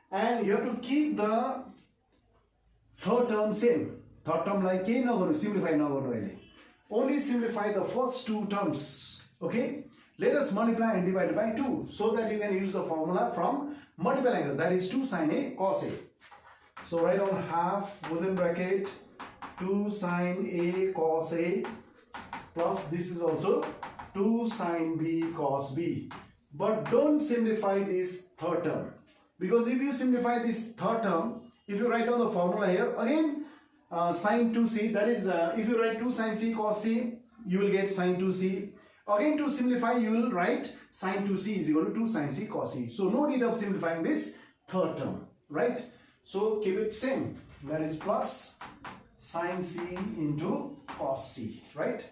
And you have to keep the third term same. Third term like k now going to simplify now going to only simplify the first 2 terms. Okay? Let us multiply and divide by 2 so that you can use the formula from multiple angles. That is 2 sine A cos A. So write down half within bracket 2 sine A cos A plus this is also 2 sine B cos B. But don't simplify this third term, because if you simplify this third term, if you write down the formula here again sine 2c, that is if you write 2 sine C cos C, you will get sine 2c. Again to simplify you will write sine 2c is equal to 2 sine C cos C. So no need of simplifying this third term, right? So keep it same, that is plus sine C into cos C, right?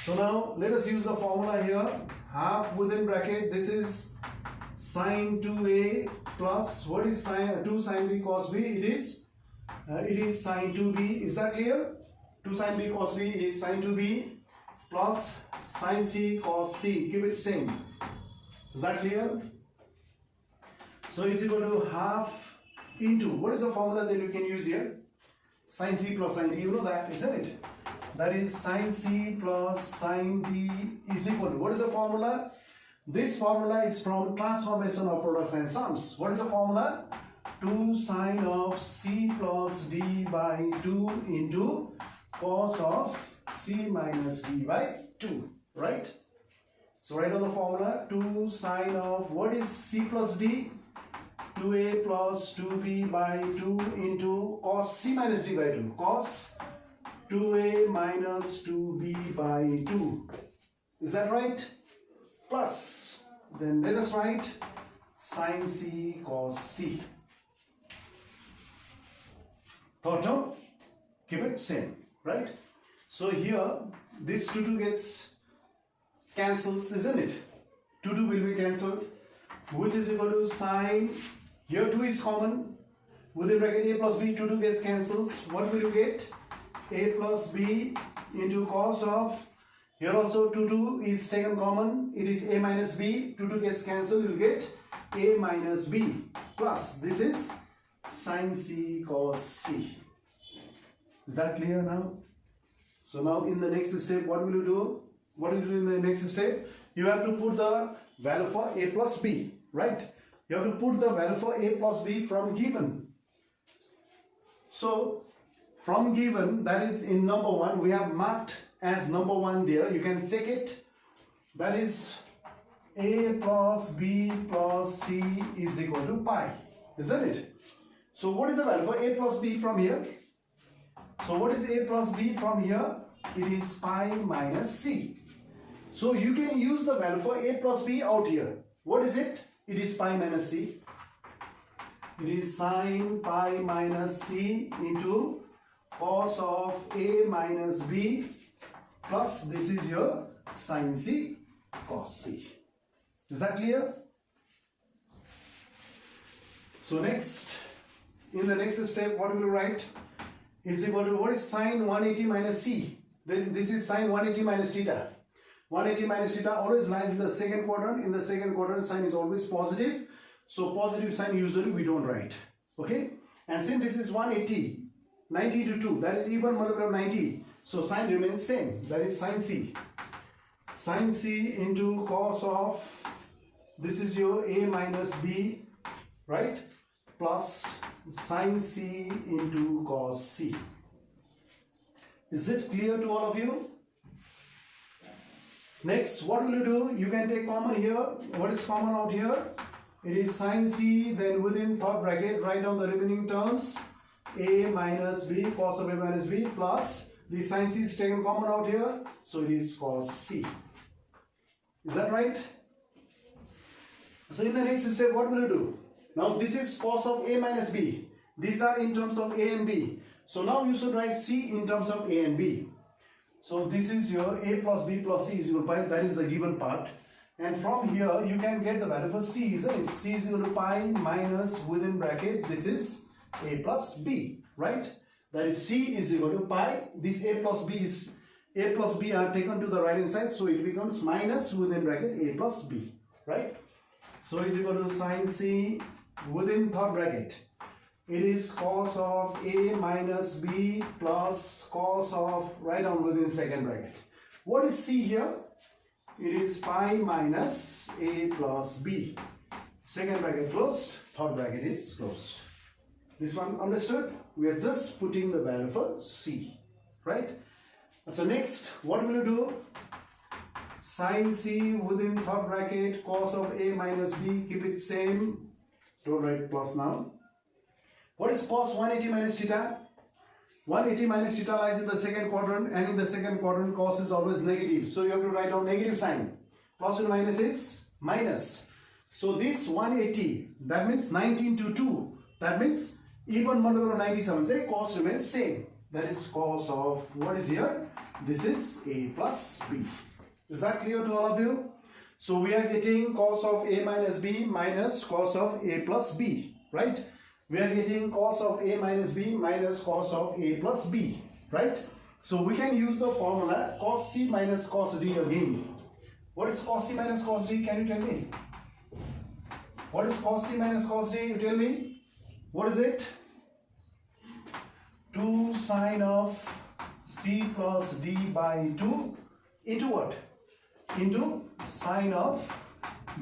So now let us use the formula here, half within bracket, this is sine 2a plus what is sine 2 sine b cos b? It is sine 2b. Is that clear? 2 sine b cos b is sine 2b plus sine c cos c. Keep it same. Is that clear? So is equal to half into, what is the formula that you can use here? Sine c plus sine d, you know that, isn't it? That is sine c plus sine d is equal to, what is the formula? This formula is from transformation of products and sums. What is the formula? 2 sine of c plus d by 2 into cos of C minus D by 2, right? So write down the formula. 2 sine of, what is C plus D? 2a plus 2b by 2 into cos C minus D by 2. Cos 2a minus 2b by 2. Is that right? Plus, then let us write sine C cos C. Third term, keep it same, right? So here, this 2 gets cancels, isn't it? 2 will be cancelled, which is equal to sine, here 2 is common, within bracket a plus b, 2 gets cancels. What will you get? A plus b into cos of, here also 2 is taken common, it is a minus b, 2 gets cancelled, you will get a minus b, plus this is sine C cos C. Is that clear now? So now in the next step, what will you do? What will you do in the next step? You have to put the value for a plus b, right? You have to put the value for a plus b from given. So from given, that is in number 1, we have marked as number 1 there. You can check it. That is a plus b plus c is equal to pi, isn't it? So what is the value for a plus b from here? So what is a plus b from here? It is pi minus c. So you can use the value for a plus b out here. What is it? It is pi minus c. It is sine pi minus c into cos of a minus b plus this is your sine C cos C. Is that clear? So next, in the next step, what will you write? Is equal to, what is sine 180 minus C? This is sine 180 minus theta. 180 minus theta always lies in the second quadrant. In the second quadrant, sign is always positive. So positive sign usually we don't write. Okay? And since this is 180, 90 to 2, that is even multiple of 90. So sign remains same. That is sine C. Sine C into cos of, this is your a minus b, right? Plus sine C into cos C. Is it clear to all of you? Next, what will you do? You can take common here. What is common out here? It is sine C, then within third bracket, write down the remaining terms. A minus b, cos of a minus b, plus the sine C is taken common out here. So it is cos C. Is that right? So in the next step, what will you do? Now this is cos of a minus b. These are in terms of a and b. So now you should write C in terms of a and b. So this is your a plus b plus c is equal to pi. That is the given part. And from here you can get the value for c, isn't it? C is equal to pi minus within bracket. This is a plus b, right? That is c is equal to pi. This a plus b are taken to the right hand side. So it becomes minus within bracket a plus b, right? So is equal to sine C within third bracket. It is cos of a minus b plus cos of, right down within second bracket. What is c here? It is pi minus a plus b. Second bracket closed, third bracket is closed. This one understood? We are just putting the value for c, right? So next, what will you do? Sine C within third bracket, cos of a minus b, keep it same. Don't write plus now. What is cos 180 minus theta? 180 minus theta lies in the second quadrant, and in the second quadrant cos is always negative. So you have to write down negative sign. Plus and minus is minus. So this 180, that means 19 to 2. That means even multiple of 97, say cos remains same. That is cos of, what is here? This is a plus b. Is that clear to all of you? So we are getting cos of a minus b minus cos of a plus b, right? We are getting cos of a minus b minus cos of a plus b, right? So we can use the formula cos c minus cos d again. What is cos c minus cos d? Can you tell me? What is cos c minus cos d? You tell me. What is it? 2 sine of c plus d by 2 into what? Into sine of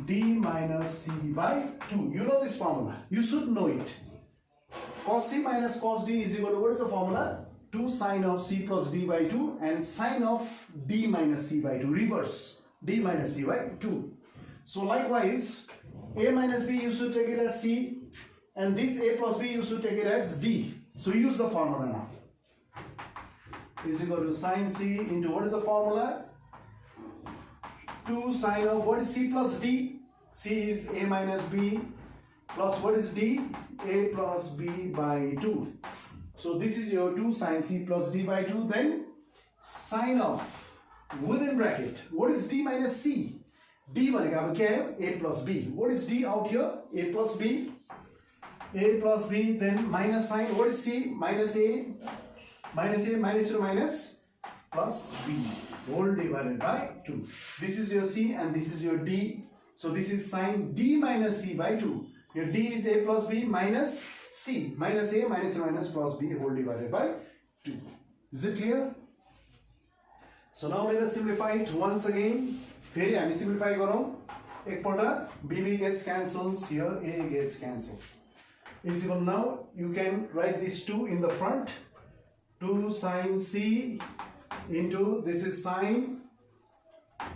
d minus c by 2. You know this formula. You should know it. Cos c minus cos d is equal to, what is the formula? 2 sine of c plus d by 2 and sine of d minus c by 2, reverse d minus c by 2. So likewise, a minus b you should take it as c, and this a plus b you should take it as d. So use the formula now. Is equal to sine c into, what is the formula? 2 sine of, what is c plus d? C is a minus b plus, what is d? A plus b by 2. So this is your 2 sine c plus d by 2. Then sine of, within bracket, what is d minus c? D बनेगा अब क्या है? A plus b. What is d out here? A plus b. A plus b. Then minus sine. What is c? Minus a. Minus a. Minus to minus plus b. Whole divided by 2. This is your c and this is your d. So this is sine d minus c by 2. Your d is a plus b minus c. Minus a minus to minus plus b whole divided by 2. Is it clear? So now let us simplify it once again. फेरि हामी simplify गरौँ एकपल्ट bb gets cancels here, a gets cancels. Is equal, now you can write this 2 in the front. 2 sine c into, this is sine.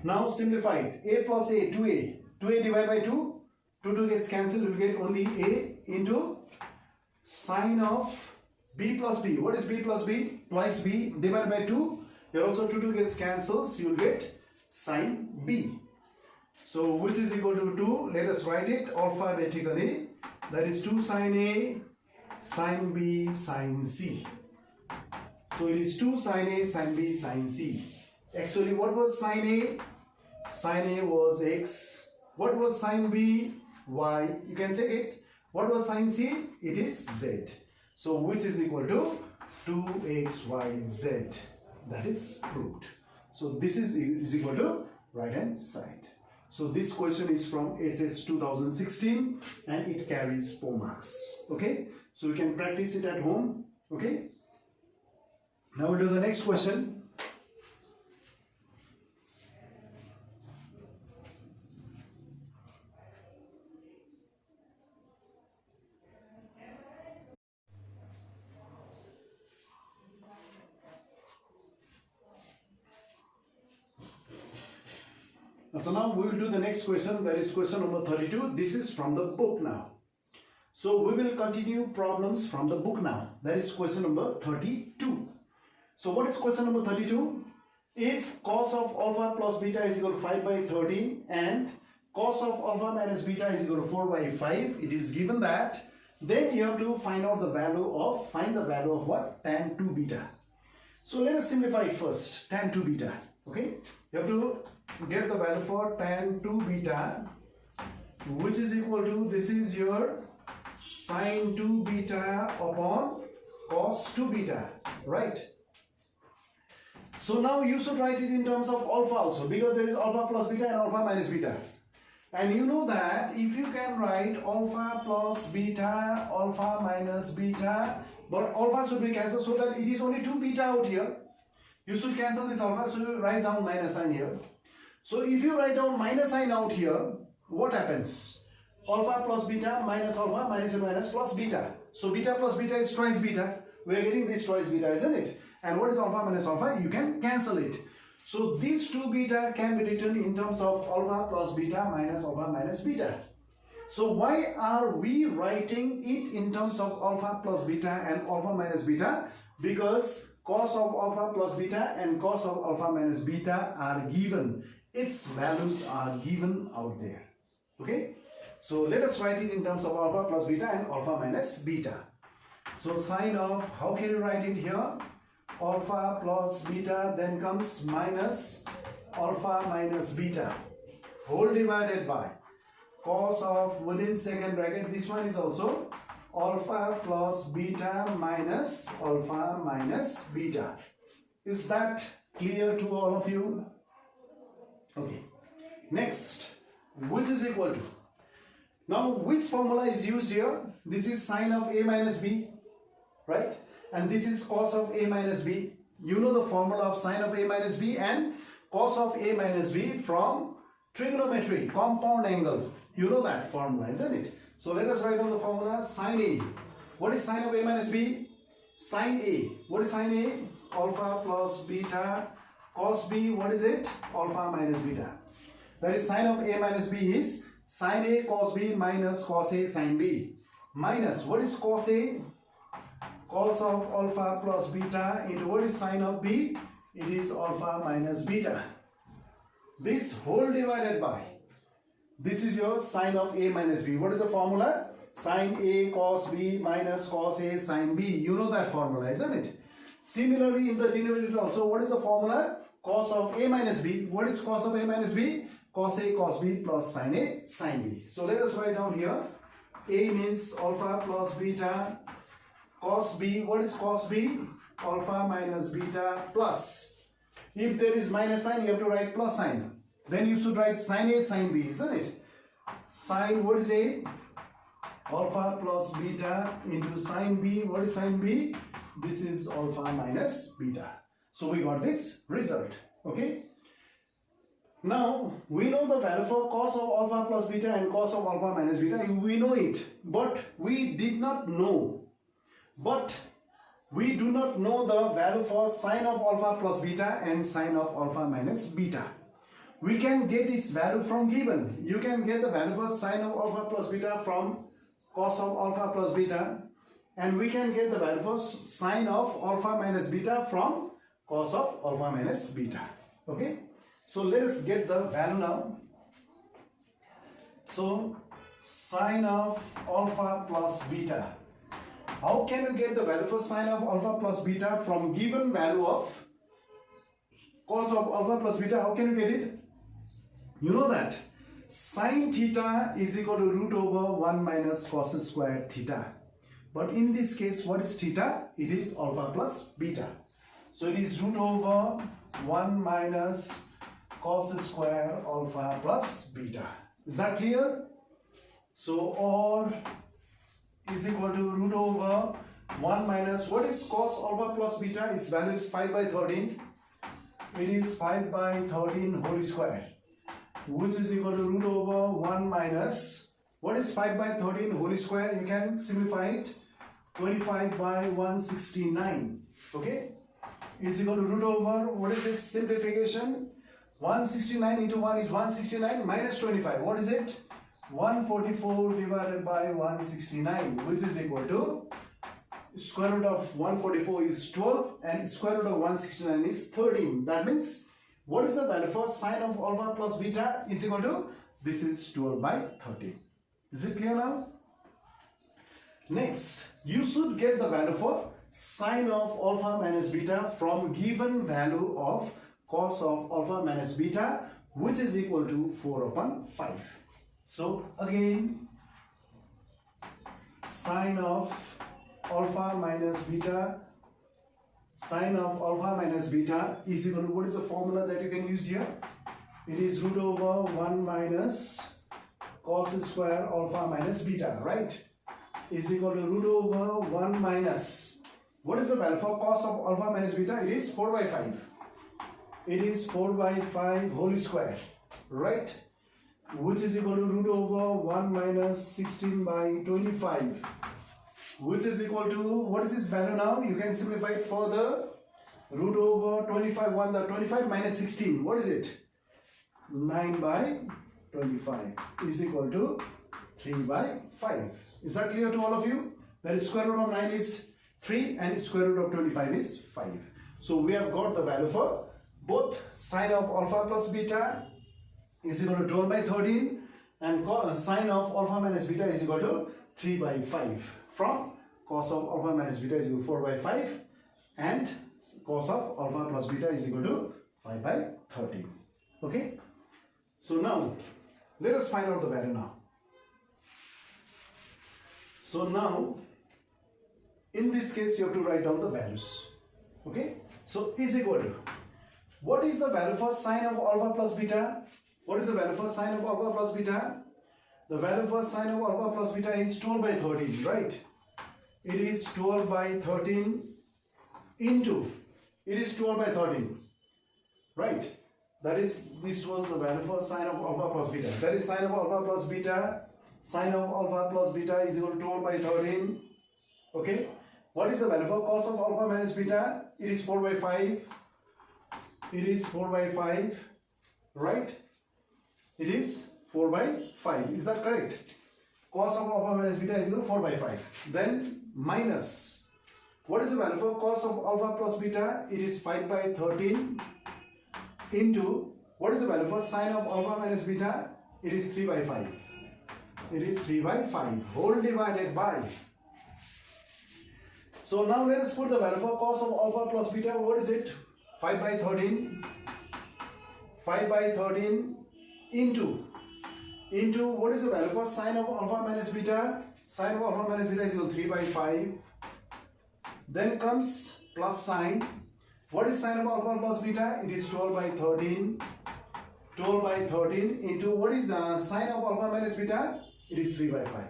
Now simplify it. A plus a, 2a. 2a divided by 2. 2 gets cancelled. You will get only a into sine of b plus b. What is b plus b? Twice b divided by 2. Here also 2 gets cancels. You will get sine b. So which is equal to 2. Let us write it alphabetically. That is 2 sine a, sine b, sine c. So it is 2 sine a, sine b, sine c. Actually, what was sine a? Sine a was x. What was sine b? Y. You can check it. What was sine c? It is z. So which is equal to 2xyz. That is proved. So this is equal to right hand side. So this question is from HS 2016 and it carries 4 marks. Okay. So you can practice it at home. Okay. Now we'll do the next question. So now we will do the next question, that is question number 32. This is from the book now. So we will continue problems from the book now. That is question number 32. So what is question number 32? If cos of alpha plus beta is equal to 5 by 13 and cos of alpha minus beta is equal to 4 by 5, it is given that, then you have to find the value of what? Tan 2 beta. So let us simplify it first. Tan 2 beta. Okay. You have to get the value for tan 2 beta, which is equal to, this is your sine 2 beta upon cos 2 beta, right? So now you should write it in terms of alpha also, because there is alpha plus beta and alpha minus beta. And you know that if you can write alpha plus beta, alpha minus beta, but alpha should be cancelled so that it is only 2 beta out here. You should cancel this alpha, so you write down minus sign here. So if you write down minus sign out here, what happens? Alpha plus beta minus alpha minus and minus plus beta. So beta plus beta is twice beta. We are getting this twice beta, isn't it? And what is alpha minus alpha? You can cancel it. So these 2 beta can be written in terms of alpha plus beta minus alpha minus beta. So why are we writing it in terms of alpha plus beta and alpha minus beta? Because cos of alpha plus beta and cos of alpha minus beta are given. Its values are given out there. Okay. So let us write it in terms of alpha plus beta and alpha minus beta. So sine of, how can you write it here? Alpha plus beta, then comes minus alpha minus beta, whole divided by cos of, within second bracket, this one is also alpha plus beta minus alpha minus beta. Is that clear to all of you? Okay. Next, which is equal to? Now, which formula is used here? This is sine of a minus b, right? And this is cos of a minus b. You know the formula of sine of a minus b and cos of a minus b from trigonometry, compound angle. You know that formula, isn't it? So let us write down the formula. Sine a. What is sine of a minus b? Sine A. What is sine A? Alpha plus beta. Cos B, what is it? Alpha minus beta. That is sine of A minus B is sine A cos B minus cos A sine B. Minus, what is cos A? Cos of alpha plus beta into what is sine of B? It is alpha minus beta. This whole divided by, this is your sine of A minus B. What is the formula? Sine A cos B minus cos A sine B. You know that formula, isn't it? Similarly, in the denominator also, what is the formula? Cos of A minus B. What is cos of A minus B? Cos A cos B plus sine A sine B. So let us write down here. A means alpha plus beta. Cos B, what is cos B? Alpha minus beta plus. If there is minus sign, you have to write plus sign. Then you should write sine A sine B, isn't it? Sine, what is A? Alpha plus beta into sine B. What is sine B? This is alpha minus beta. So we got this result. Okay. Now we know the value for cos of alpha plus beta and cos of alpha minus beta. We know it, but we did not know. But we do not know the value for sine of alpha plus beta and sine of alpha minus beta. We can get its value from given. You can get the value for sine of alpha plus beta from cos of alpha plus beta, and we can get the value for sine of alpha minus beta from cos of alpha minus beta. Okay, so let us get the value now. So sine of alpha plus beta. How can you get the value for sine of alpha plus beta from given value of cos of alpha plus beta? How can you get it? You know that sine theta is equal to root over 1 minus cos square theta. But in this case, what is theta? It is alpha plus beta. So it is root over 1 minus cos square alpha plus beta. Is that clear? So or is equal to root over 1 minus, what is cos alpha plus beta? Its value is 5 by 13. It is 5 by 13 whole square, which is equal to root over 1 minus, what is 5 by 13 whole square? You can simplify it. 25 by 169. Okay, is equal to root over, what is this simplification? 169 into 1 is 169 minus 25. What is it? 144 divided by 169, which is equal to square root of 144 is 12 and square root of 169 is 13. That means what is the value for sine of alpha plus beta is equal to, this is 12 by 13. Is it clear now? Next, you should get the value for sine of alpha minus beta from given value of cos of alpha minus beta, which is equal to 4 upon 5. So again, sine of alpha minus beta, sine of alpha minus beta is equal to, what is the formula that you can use here? It is root over 1 minus cos square alpha minus beta, right? Is equal to root over 1 minus, what is the value for cos of alpha minus beta? It is 4 by 5. It is 4 by 5 whole square, right? Which is equal to root over 1 minus 16 by 25, which is equal to, what is its value now? You can simplify it further. Root over 25 ones are 25 minus 16. What is it? 9 by 25 is equal to 3 by 5. Is that clear to all of you? That is square root of 9 is 3 and square root of 25 is 5. So we have got the value for both sine of alpha plus beta is equal to 12 by 13 and sine of alpha minus beta is equal to 3 by 5 from cos of alpha minus beta is equal to 4 by 5 and cos of alpha plus beta is equal to 5 by 13. Okay. So now let us find out the value now. So now in this case you have to write down the values. Okay. So is equal to, what is the value for sine of alpha plus beta? What is the value for sine of alpha plus beta? The value for sine of alpha plus beta is 12 by 13, right? It is 12 by 13 into, it is 12 by 13, right? That is, this was the value for sine of alpha plus beta. That is sine of alpha plus beta. Sine of alpha plus beta is equal to 12 by 13. Okay? What is the value for cos of alpha minus beta? It is 4 by 5. It is 4 by 5, right? It is 4 by 5. Is that correct? Cos of alpha minus beta is equal to 4 by 5. Then minus. What is the value for cos of alpha plus beta? It is 5 by 13 into, what is the value for sine of alpha minus beta? It is 3 by 5. It is 3 by 5 whole divided by. So now let us put the value for cos of alpha plus beta. What is it? 5 by 13. 5 by 13 into what is the value for sine of alpha minus beta? Sine of alpha minus beta is equal to 3 by 5. Then comes plus sine. What is sine of alpha plus beta? It is 12 by 13. 12 by 13 into what is sine of alpha minus beta? It is 3 by 5.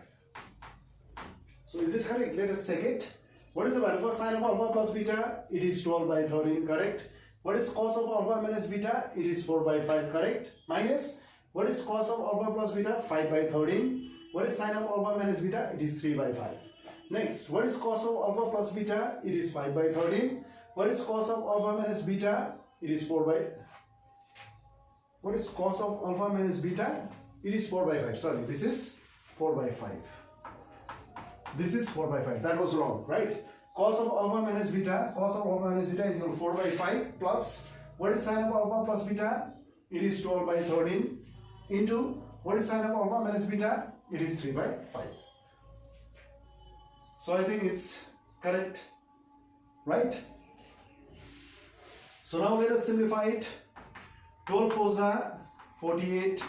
So is it correct? Let us check it. What is the value for sine of alpha plus beta? It is 12 by 13, correct? What is cos of alpha minus beta? It is 4 by 5, correct? Minus, what is cos of alpha plus beta? 5 by 13. What is sine of alpha minus beta? It is 3 by 5. Next, what is cos of alpha plus beta? It is 5 by 13. What is cos of alpha minus beta? It is 4 by... What is cos of alpha minus beta? It is 4 by 5. Sorry, this is 4 by 5. This is 4 by 5. That was wrong, right? Cos of alpha minus beta. Cos of alpha minus beta is equal to 4 by 5 plus. What is sine of alpha plus beta? It is 12 by 13 into what is sine of alpha minus beta? It is 3 by 5. So I think it's correct, right? So now let us simplify it. 12 4s are 48,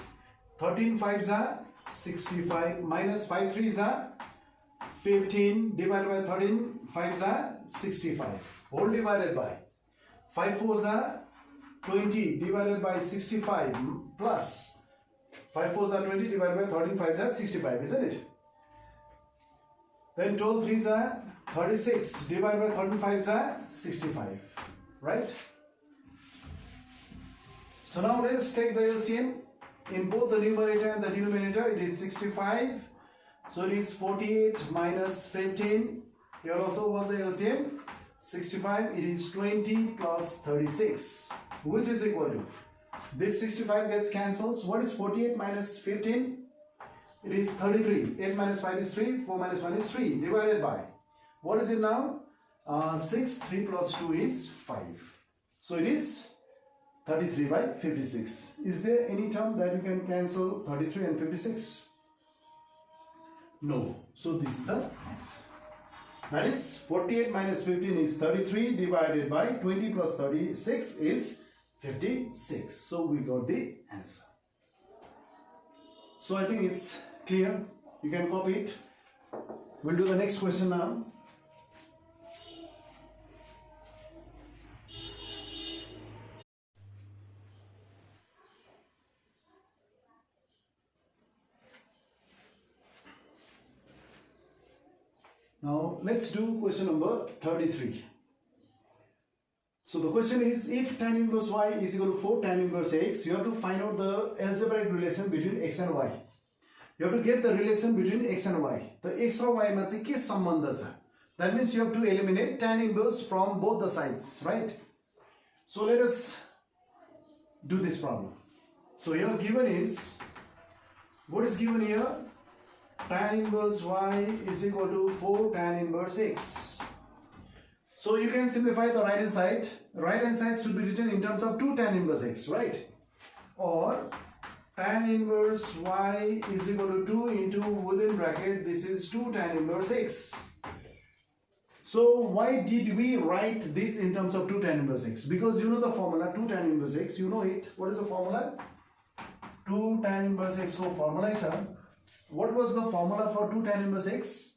13 5s are 65, minus 5 3s are 15, divided by 13 5s are 65, whole divided by 5 4s are 20, divided by 65, plus 5 4s are 20, divided by 13 5s are 65, isn't it? Then 12 3s are 36, divided by 13 5s are 65, right? So now let us take the LCM. In both the numerator and the denominator, it is 65. So it is 48 minus 15. Here also was the LCM. 65, it is 20 plus 36, which is equal to, this 65 gets cancels. What is 48 minus 15? It is 33. 8 minus 5 is 3. 4 minus 1 is 3. Divided by, what is it now? 6. 3 plus 2 is 5. So it is 33 by 56. Is there any term that you can cancel 33 and 56? No. So this is the answer. That is 48 minus 15 is 33 divided by 20 plus 36 is 56. So we got the answer. So I think it's clear. You can copy it. We'll do the next question now. Now let's do question number 33. So the question is, if tan inverse y is equal to 4 tan inverse x, you have to find out the algebraic relation between x and y. You have to get the relation between x and y. The x or y ma chahi ke sambandha cha. That means you have to eliminate tan inverse from both the sides, right? So let us do this problem. So here given is, what is given here? Tan inverse y is equal to 4 tan inverse x. So you can simplify the right hand side. Right hand side should be written in terms of 2 tan inverse x, right? Or tan inverse y is equal to 2 into, within bracket, this is 2 tan inverse x. So why did we write this in terms of 2 tan inverse x? Because you know the formula 2 tan inverse x, you know it. What is the formula? 2 tan inverse x ko formula is what was the formula for 2 tan inverse x?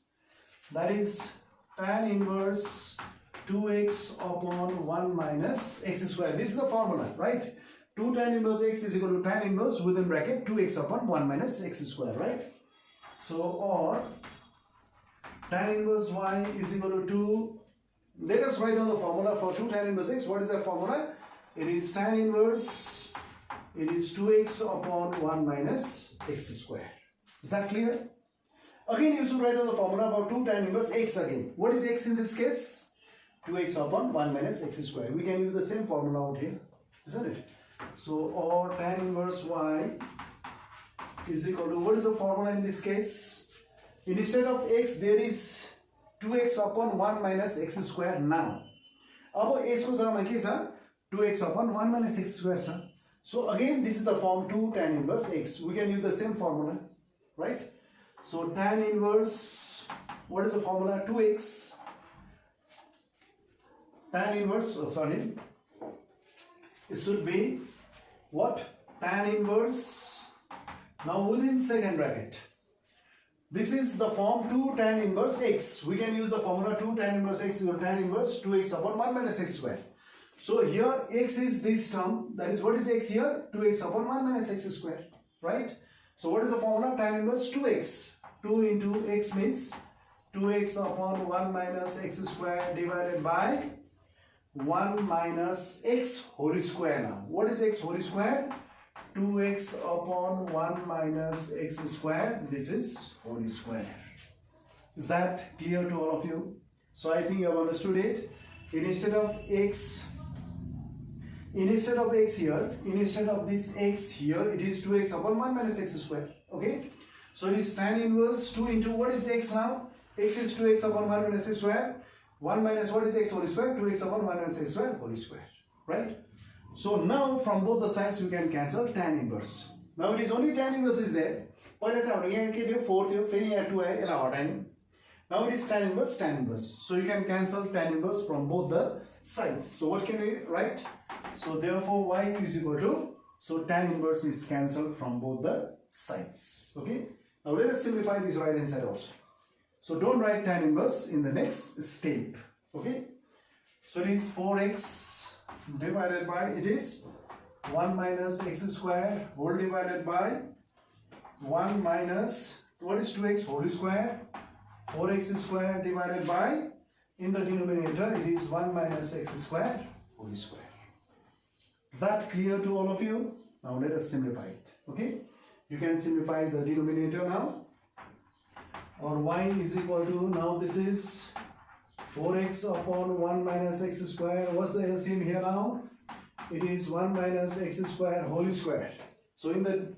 That is tan inverse 2x upon 1 minus x square. This is the formula, right? 2 tan inverse x is equal to tan inverse, within bracket, 2x upon 1 minus x square, right? So, or tan inverse y is equal to 2. Let us write down the formula for 2 tan inverse x. What is the formula? It is tan inverse, it is 2x upon 1 minus x square. Is that clear? Again, you should write down the formula about 2 tan inverse x again. What is x in this case? 2x upon 1 minus x square. We can use the same formula out here, isn't it? So, or tan inverse y is equal to, what is the formula in this case? Instead of x, there is 2x upon 1 minus x square now. अब यसको जग्गामा के छ 2x upon 1 minus x square छ. So again this is the form 2 tan inverse x. We can use the same formula, right? So tan inverse, what is the formula? 2x tan inverse, it should be what? Tan inverse, now within second bracket. This is the form 2 tan inverse x. We can use the formula 2 tan inverse x is tan inverse 2x upon 1 minus x square. So here x is this term, that is, what is x here? 2x upon 1 minus x square, right? So what is the formula? Tan inverse 2x. 2 into x means 2x upon 1 minus x square divided by 1 minus x whole square now. What is x whole square? 2x upon 1 minus x square. This is whole square. Is that clear to all of you? So I think you have understood it. Instead of x here, instead of this x here, it is 2x upon 1 minus x square. Okay? So it is tan inverse 2 into, what is x now? X is 2x upon 1 minus x square. 1 minus, what is x whole square? 2x upon 1 minus x square whole square. Right? So now from both the sides you can cancel tan inverse. Now it is only tan inverse is there. पहिला चाहिँ हाम्रो यहाँ के थियो 4 थियो, फेरि यहाँ 2 आयो, यसलाई हटायौं. Now it is tan inverse. So you can cancel tan inverse from both the sides. So what can we write? So therefore y is equal to, so tan inverse is cancelled from both the sides. Okay. Now let us simplify this right hand side also. So don't write tan inverse in the next step. Okay. So it is 4x divided by, it is 1 minus x square whole divided by 1 minus, what is 2x whole square? 4x square divided by, in the denominator it is 1 minus x square whole square. Is that clear to all of you? Now let us simplify it. Okay, you can simplify the denominator now. Or y is equal to, now this is 4x upon 1 minus x square. What's the LCM here now? It is 1 minus x square whole square. So in the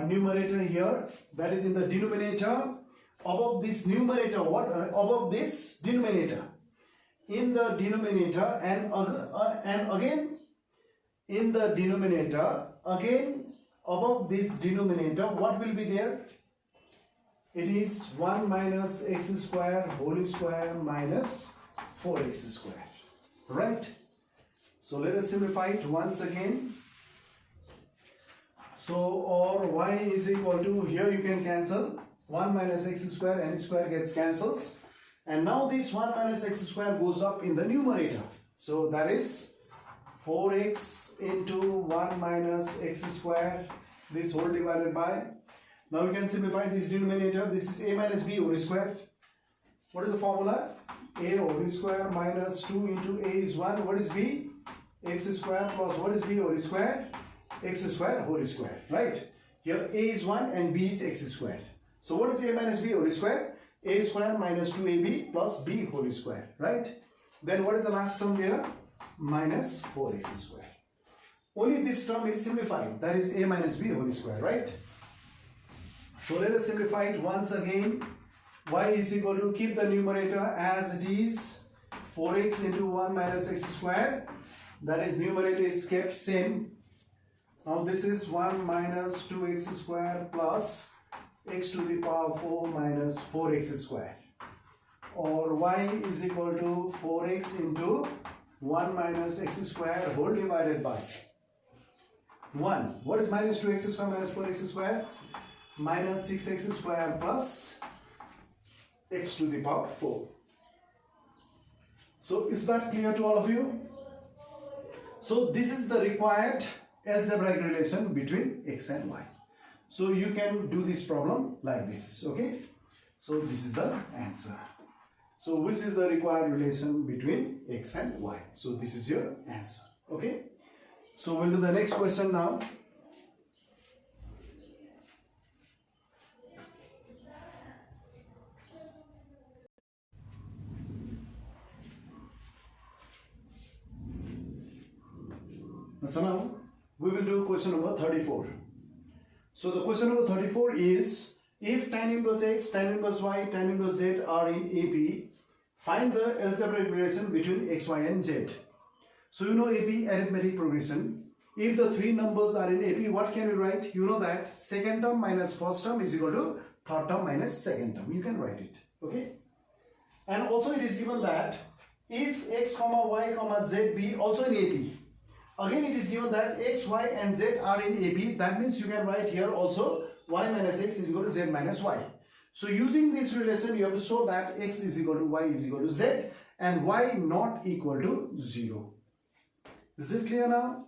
numerator here, that is in the denominator, above this numerator, what? Above this denominator. In the denominator and again in the denominator, again above this denominator, what will be there? It is 1 minus x square whole square minus 4x square. Right? So let us simplify it once again. So or y is equal to, here you can cancel 1 minus x square and square gets cancels. And now this 1 minus x square goes up in the numerator. So that is 4x into 1 minus x square, this whole divided by. Now we can simplify this denominator. This is a minus b whole square. What is the formula? A whole square minus 2 into a is 1. What is b? X square plus, what is b whole square? X square whole square. Right? Here a is 1 and b is x square. So what is a minus b whole square? A square minus 2ab plus b whole square. Right? Then what is the last term there? Minus 4x square. Only this term is simplified. That is a minus b whole square. Right? So let us simplify it once again. Y is equal to, keep the numerator as it is, 4x into 1 minus x square. That is, numerator is kept same. Now this is 1 minus 2x square plus x to the power 4 minus 4x square. Or y is equal to 4x into 1 minus x square whole divided by 1. What is minus 2x square minus 4x square? Minus 6x square plus x to the power 4. So is that clear to all of you? So this is the required algebraic relation between x and y. So you can do this problem like this. Okay. So this is the answer. So which is the required relation between x and y? So this is your answer. Okay. So we'll do the next question now. So now we will do question number 34. So the question number 34 is, if tan inverse x, tan inverse y, tan inverse z are in AP, find the algebraic relation between x, y and z. So you know AP, arithmetic progression. If the three numbers are in AP, what can you write? You know that second term minus first term is equal to third term minus second term. You can write it. Okay. And also it is given that if x, y, z be also in AP, again it is given that x, y and z are in AP. That means you can write here also y minus x is equal to z minus y. So using this relation, you have to show that x is equal to y is equal to z and y not equal to 0. Is it clear now?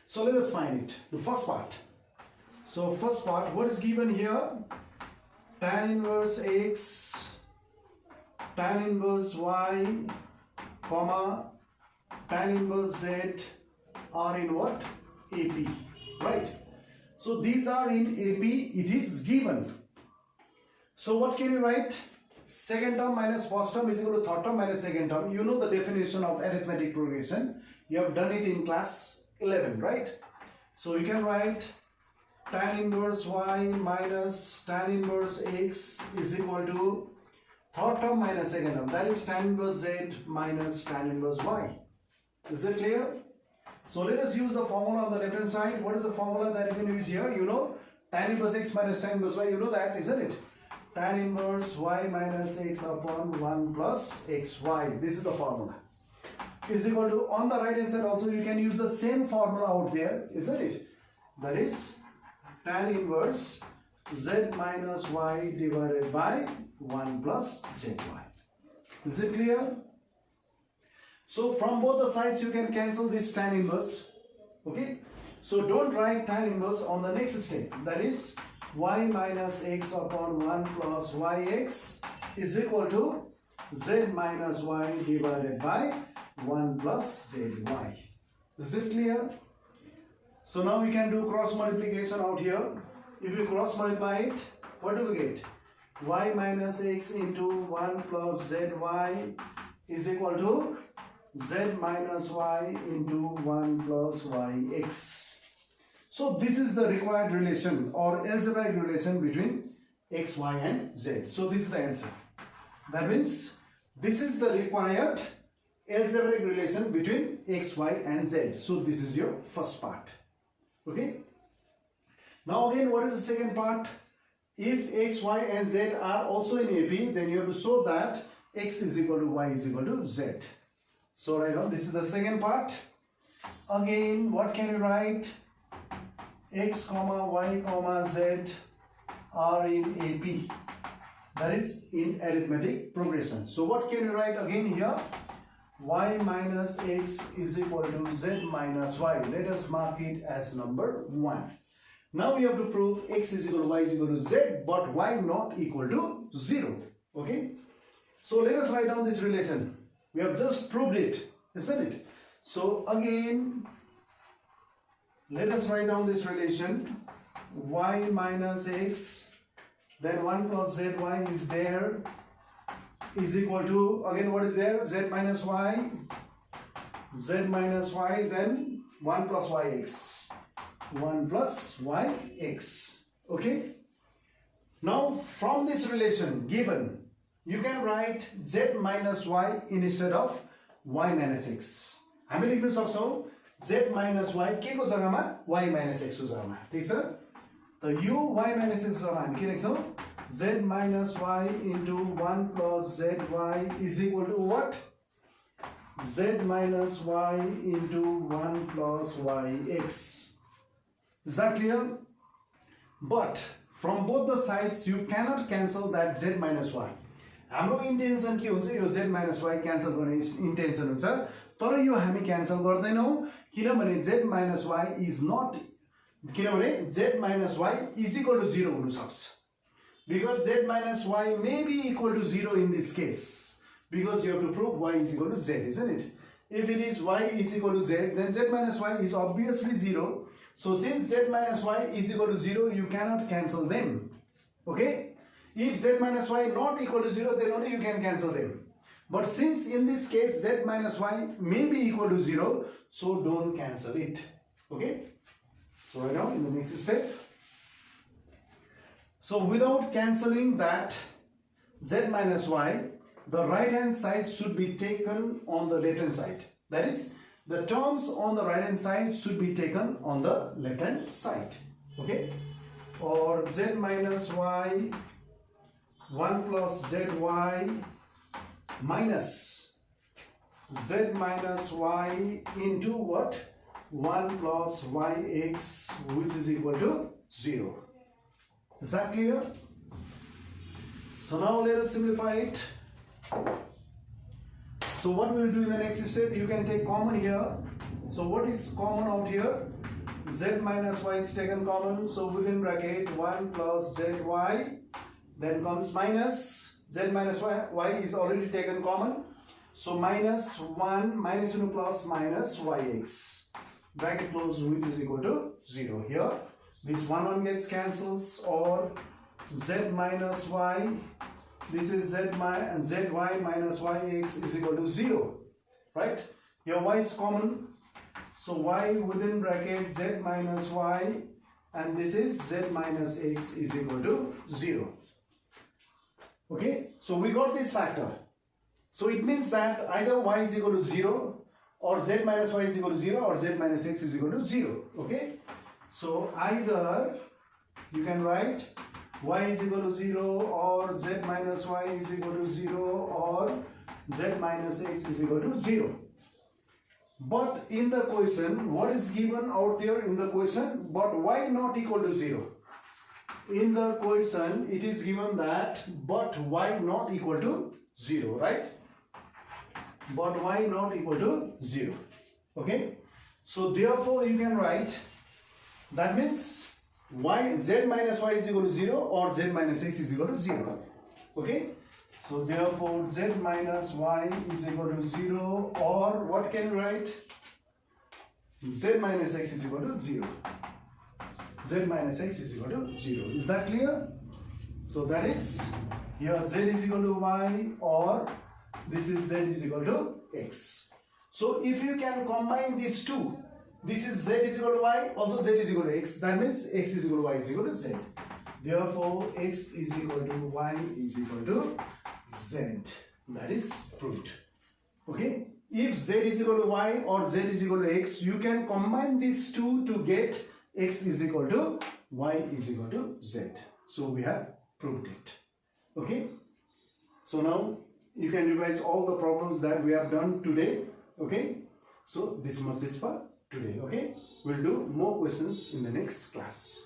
So let us find it. The first part. So first part, what is given here? Tan inverse x, tan inverse y, comma, tan inverse z are in what? AP, right? So these are in AP, it is given. So what can you write? Second term minus first term is equal to third term minus second term. You know the definition of arithmetic progression. You have done it in class 11, right? So you can write tan inverse y minus tan inverse x is equal to third term minus second term. That is tan inverse z minus tan inverse y. Is it clear? So let us use the formula on the left hand side. What is the formula that you can use here? You know tan inverse x minus tan inverse y. You know that, isn't it? Tan inverse y minus x upon 1 plus xy. This is the formula. Is equal to, on the right hand side also you can use the same formula out there, isn't it? That is tan inverse z minus y divided by 1 plus zy. Is it clear? So from both the sides you can cancel this tan inverse. Okay. So don't write tan inverse on the next step. That is y minus x upon 1 plus yx is equal to z minus y divided by 1 plus zy. Is it clear? So now we can do cross multiplication out here. If we cross multiply it, what do we get? Y minus x into 1 plus zy is equal to z minus y into 1 plus yx. So this is the required relation or algebraic relation between x, y and z. So this is the answer. That means this is the required algebraic relation between x, y and z. So this is your first part. Okay. Now again, what is the second part? If x, y and z are also in AP, then you have to show that x is equal to y is equal to z. So right now, this is the second part. Again, what can you write? X, comma, y, comma, z are in AP. That is in arithmetic progression. So what can you write again here? Y minus x is equal to z minus y. Let us mark it as number 1. Now we have to prove x is equal to y is equal to z, but y not equal to 0. Okay. So let us write down this relation. We have just proved it, isn't it? So again, let us write down this relation. Y minus x, then 1 plus zy is there, is equal to, again what is there? Z minus y, then 1 plus yx. 1 plus yx. Okay. Now from this relation given, you can write z minus y instead of y minus x. हामी लेख्न सक्छौं z minus y के को जग्गामा y minus x को जग्गामा. ठीक छ? त यो y minus x को जग्गामा हामी के लेख्छौं? Z minus y into 1 plus zy is equal to what? Z minus y into 1 plus yx. Is that clear? But from both the sides you cannot cancel that z minus y. हाम्रो intention के हुन्छ? यो z minus y cancel गर्ने intention हुन्छ. तर यो हामी cancel गर्दैनौं किनभने z minus y is not, किनभने z minus y is equal to 0 हुन सक्छ. Because z minus y may be equal to 0 in this case. Because you have to prove y is equal to z, isn't it? If it is y is equal to z, then z minus y is obviously 0. So since z minus y is equal to 0, you cannot cancel them. Okay? If z minus y not equal to 0, then only you can cancel them. But since in this case z minus y may be equal to 0, so don't cancel it. Okay? So right now in the next step. So without cancelling that z minus y, the right hand side should be taken on the left hand side. That is, the terms on the right hand side should be taken on the left hand side. Okay? Or z minus y 1 plus zy minus z minus y into what? 1 plus yx, which is equal to 0. Is that clear? So now let us simplify it. So what we will do in the next step, you can take common here. So what is common out here? Z minus y is taken common. So within bracket 1 plus zy, then comes minus z minus y is already taken common. So minus 1 minus 2 plus minus yx. Bracket close, which is equal to 0. Here this 1 gets cancels, or z minus y, this is zy minus yx is equal to 0, right? Here y is common, so y within bracket z minus y, and this is z minus x is equal to 0. Okay, so we got this factor. So it means that either y is equal to 0, or z minus y is equal to 0, or z minus x is equal to 0. Okay, so either you can write y is equal to 0, or z minus y is equal to 0, or z minus x is equal to 0. But in the question, what is given out there in the question? But y not equal to 0. In the question, it is given that but y not equal to 0, right? But y not equal to 0. Okay, so therefore you can write, that means z minus y is equal to 0, or z minus x is equal to 0. Okay, so therefore z minus y is equal to 0, or what can you write? Z minus x is equal to 0. Z minus x is equal to 0. Is that clear? So that is, here z is equal to y, or this is z is equal to x. So if you can combine these two, this is z is equal to y, also z is equal to x, that means x is equal to y is equal to z. Therefore x is equal to y is equal to z. That is proved. Okay, if z is equal to y or z is equal to x, you can combine these two to get x is equal to y is equal to z. So we have proved it. Okay, so now you can revise all the problems that we have done today. Okay, so this much is for today. Okay, we'll do more questions in the next class.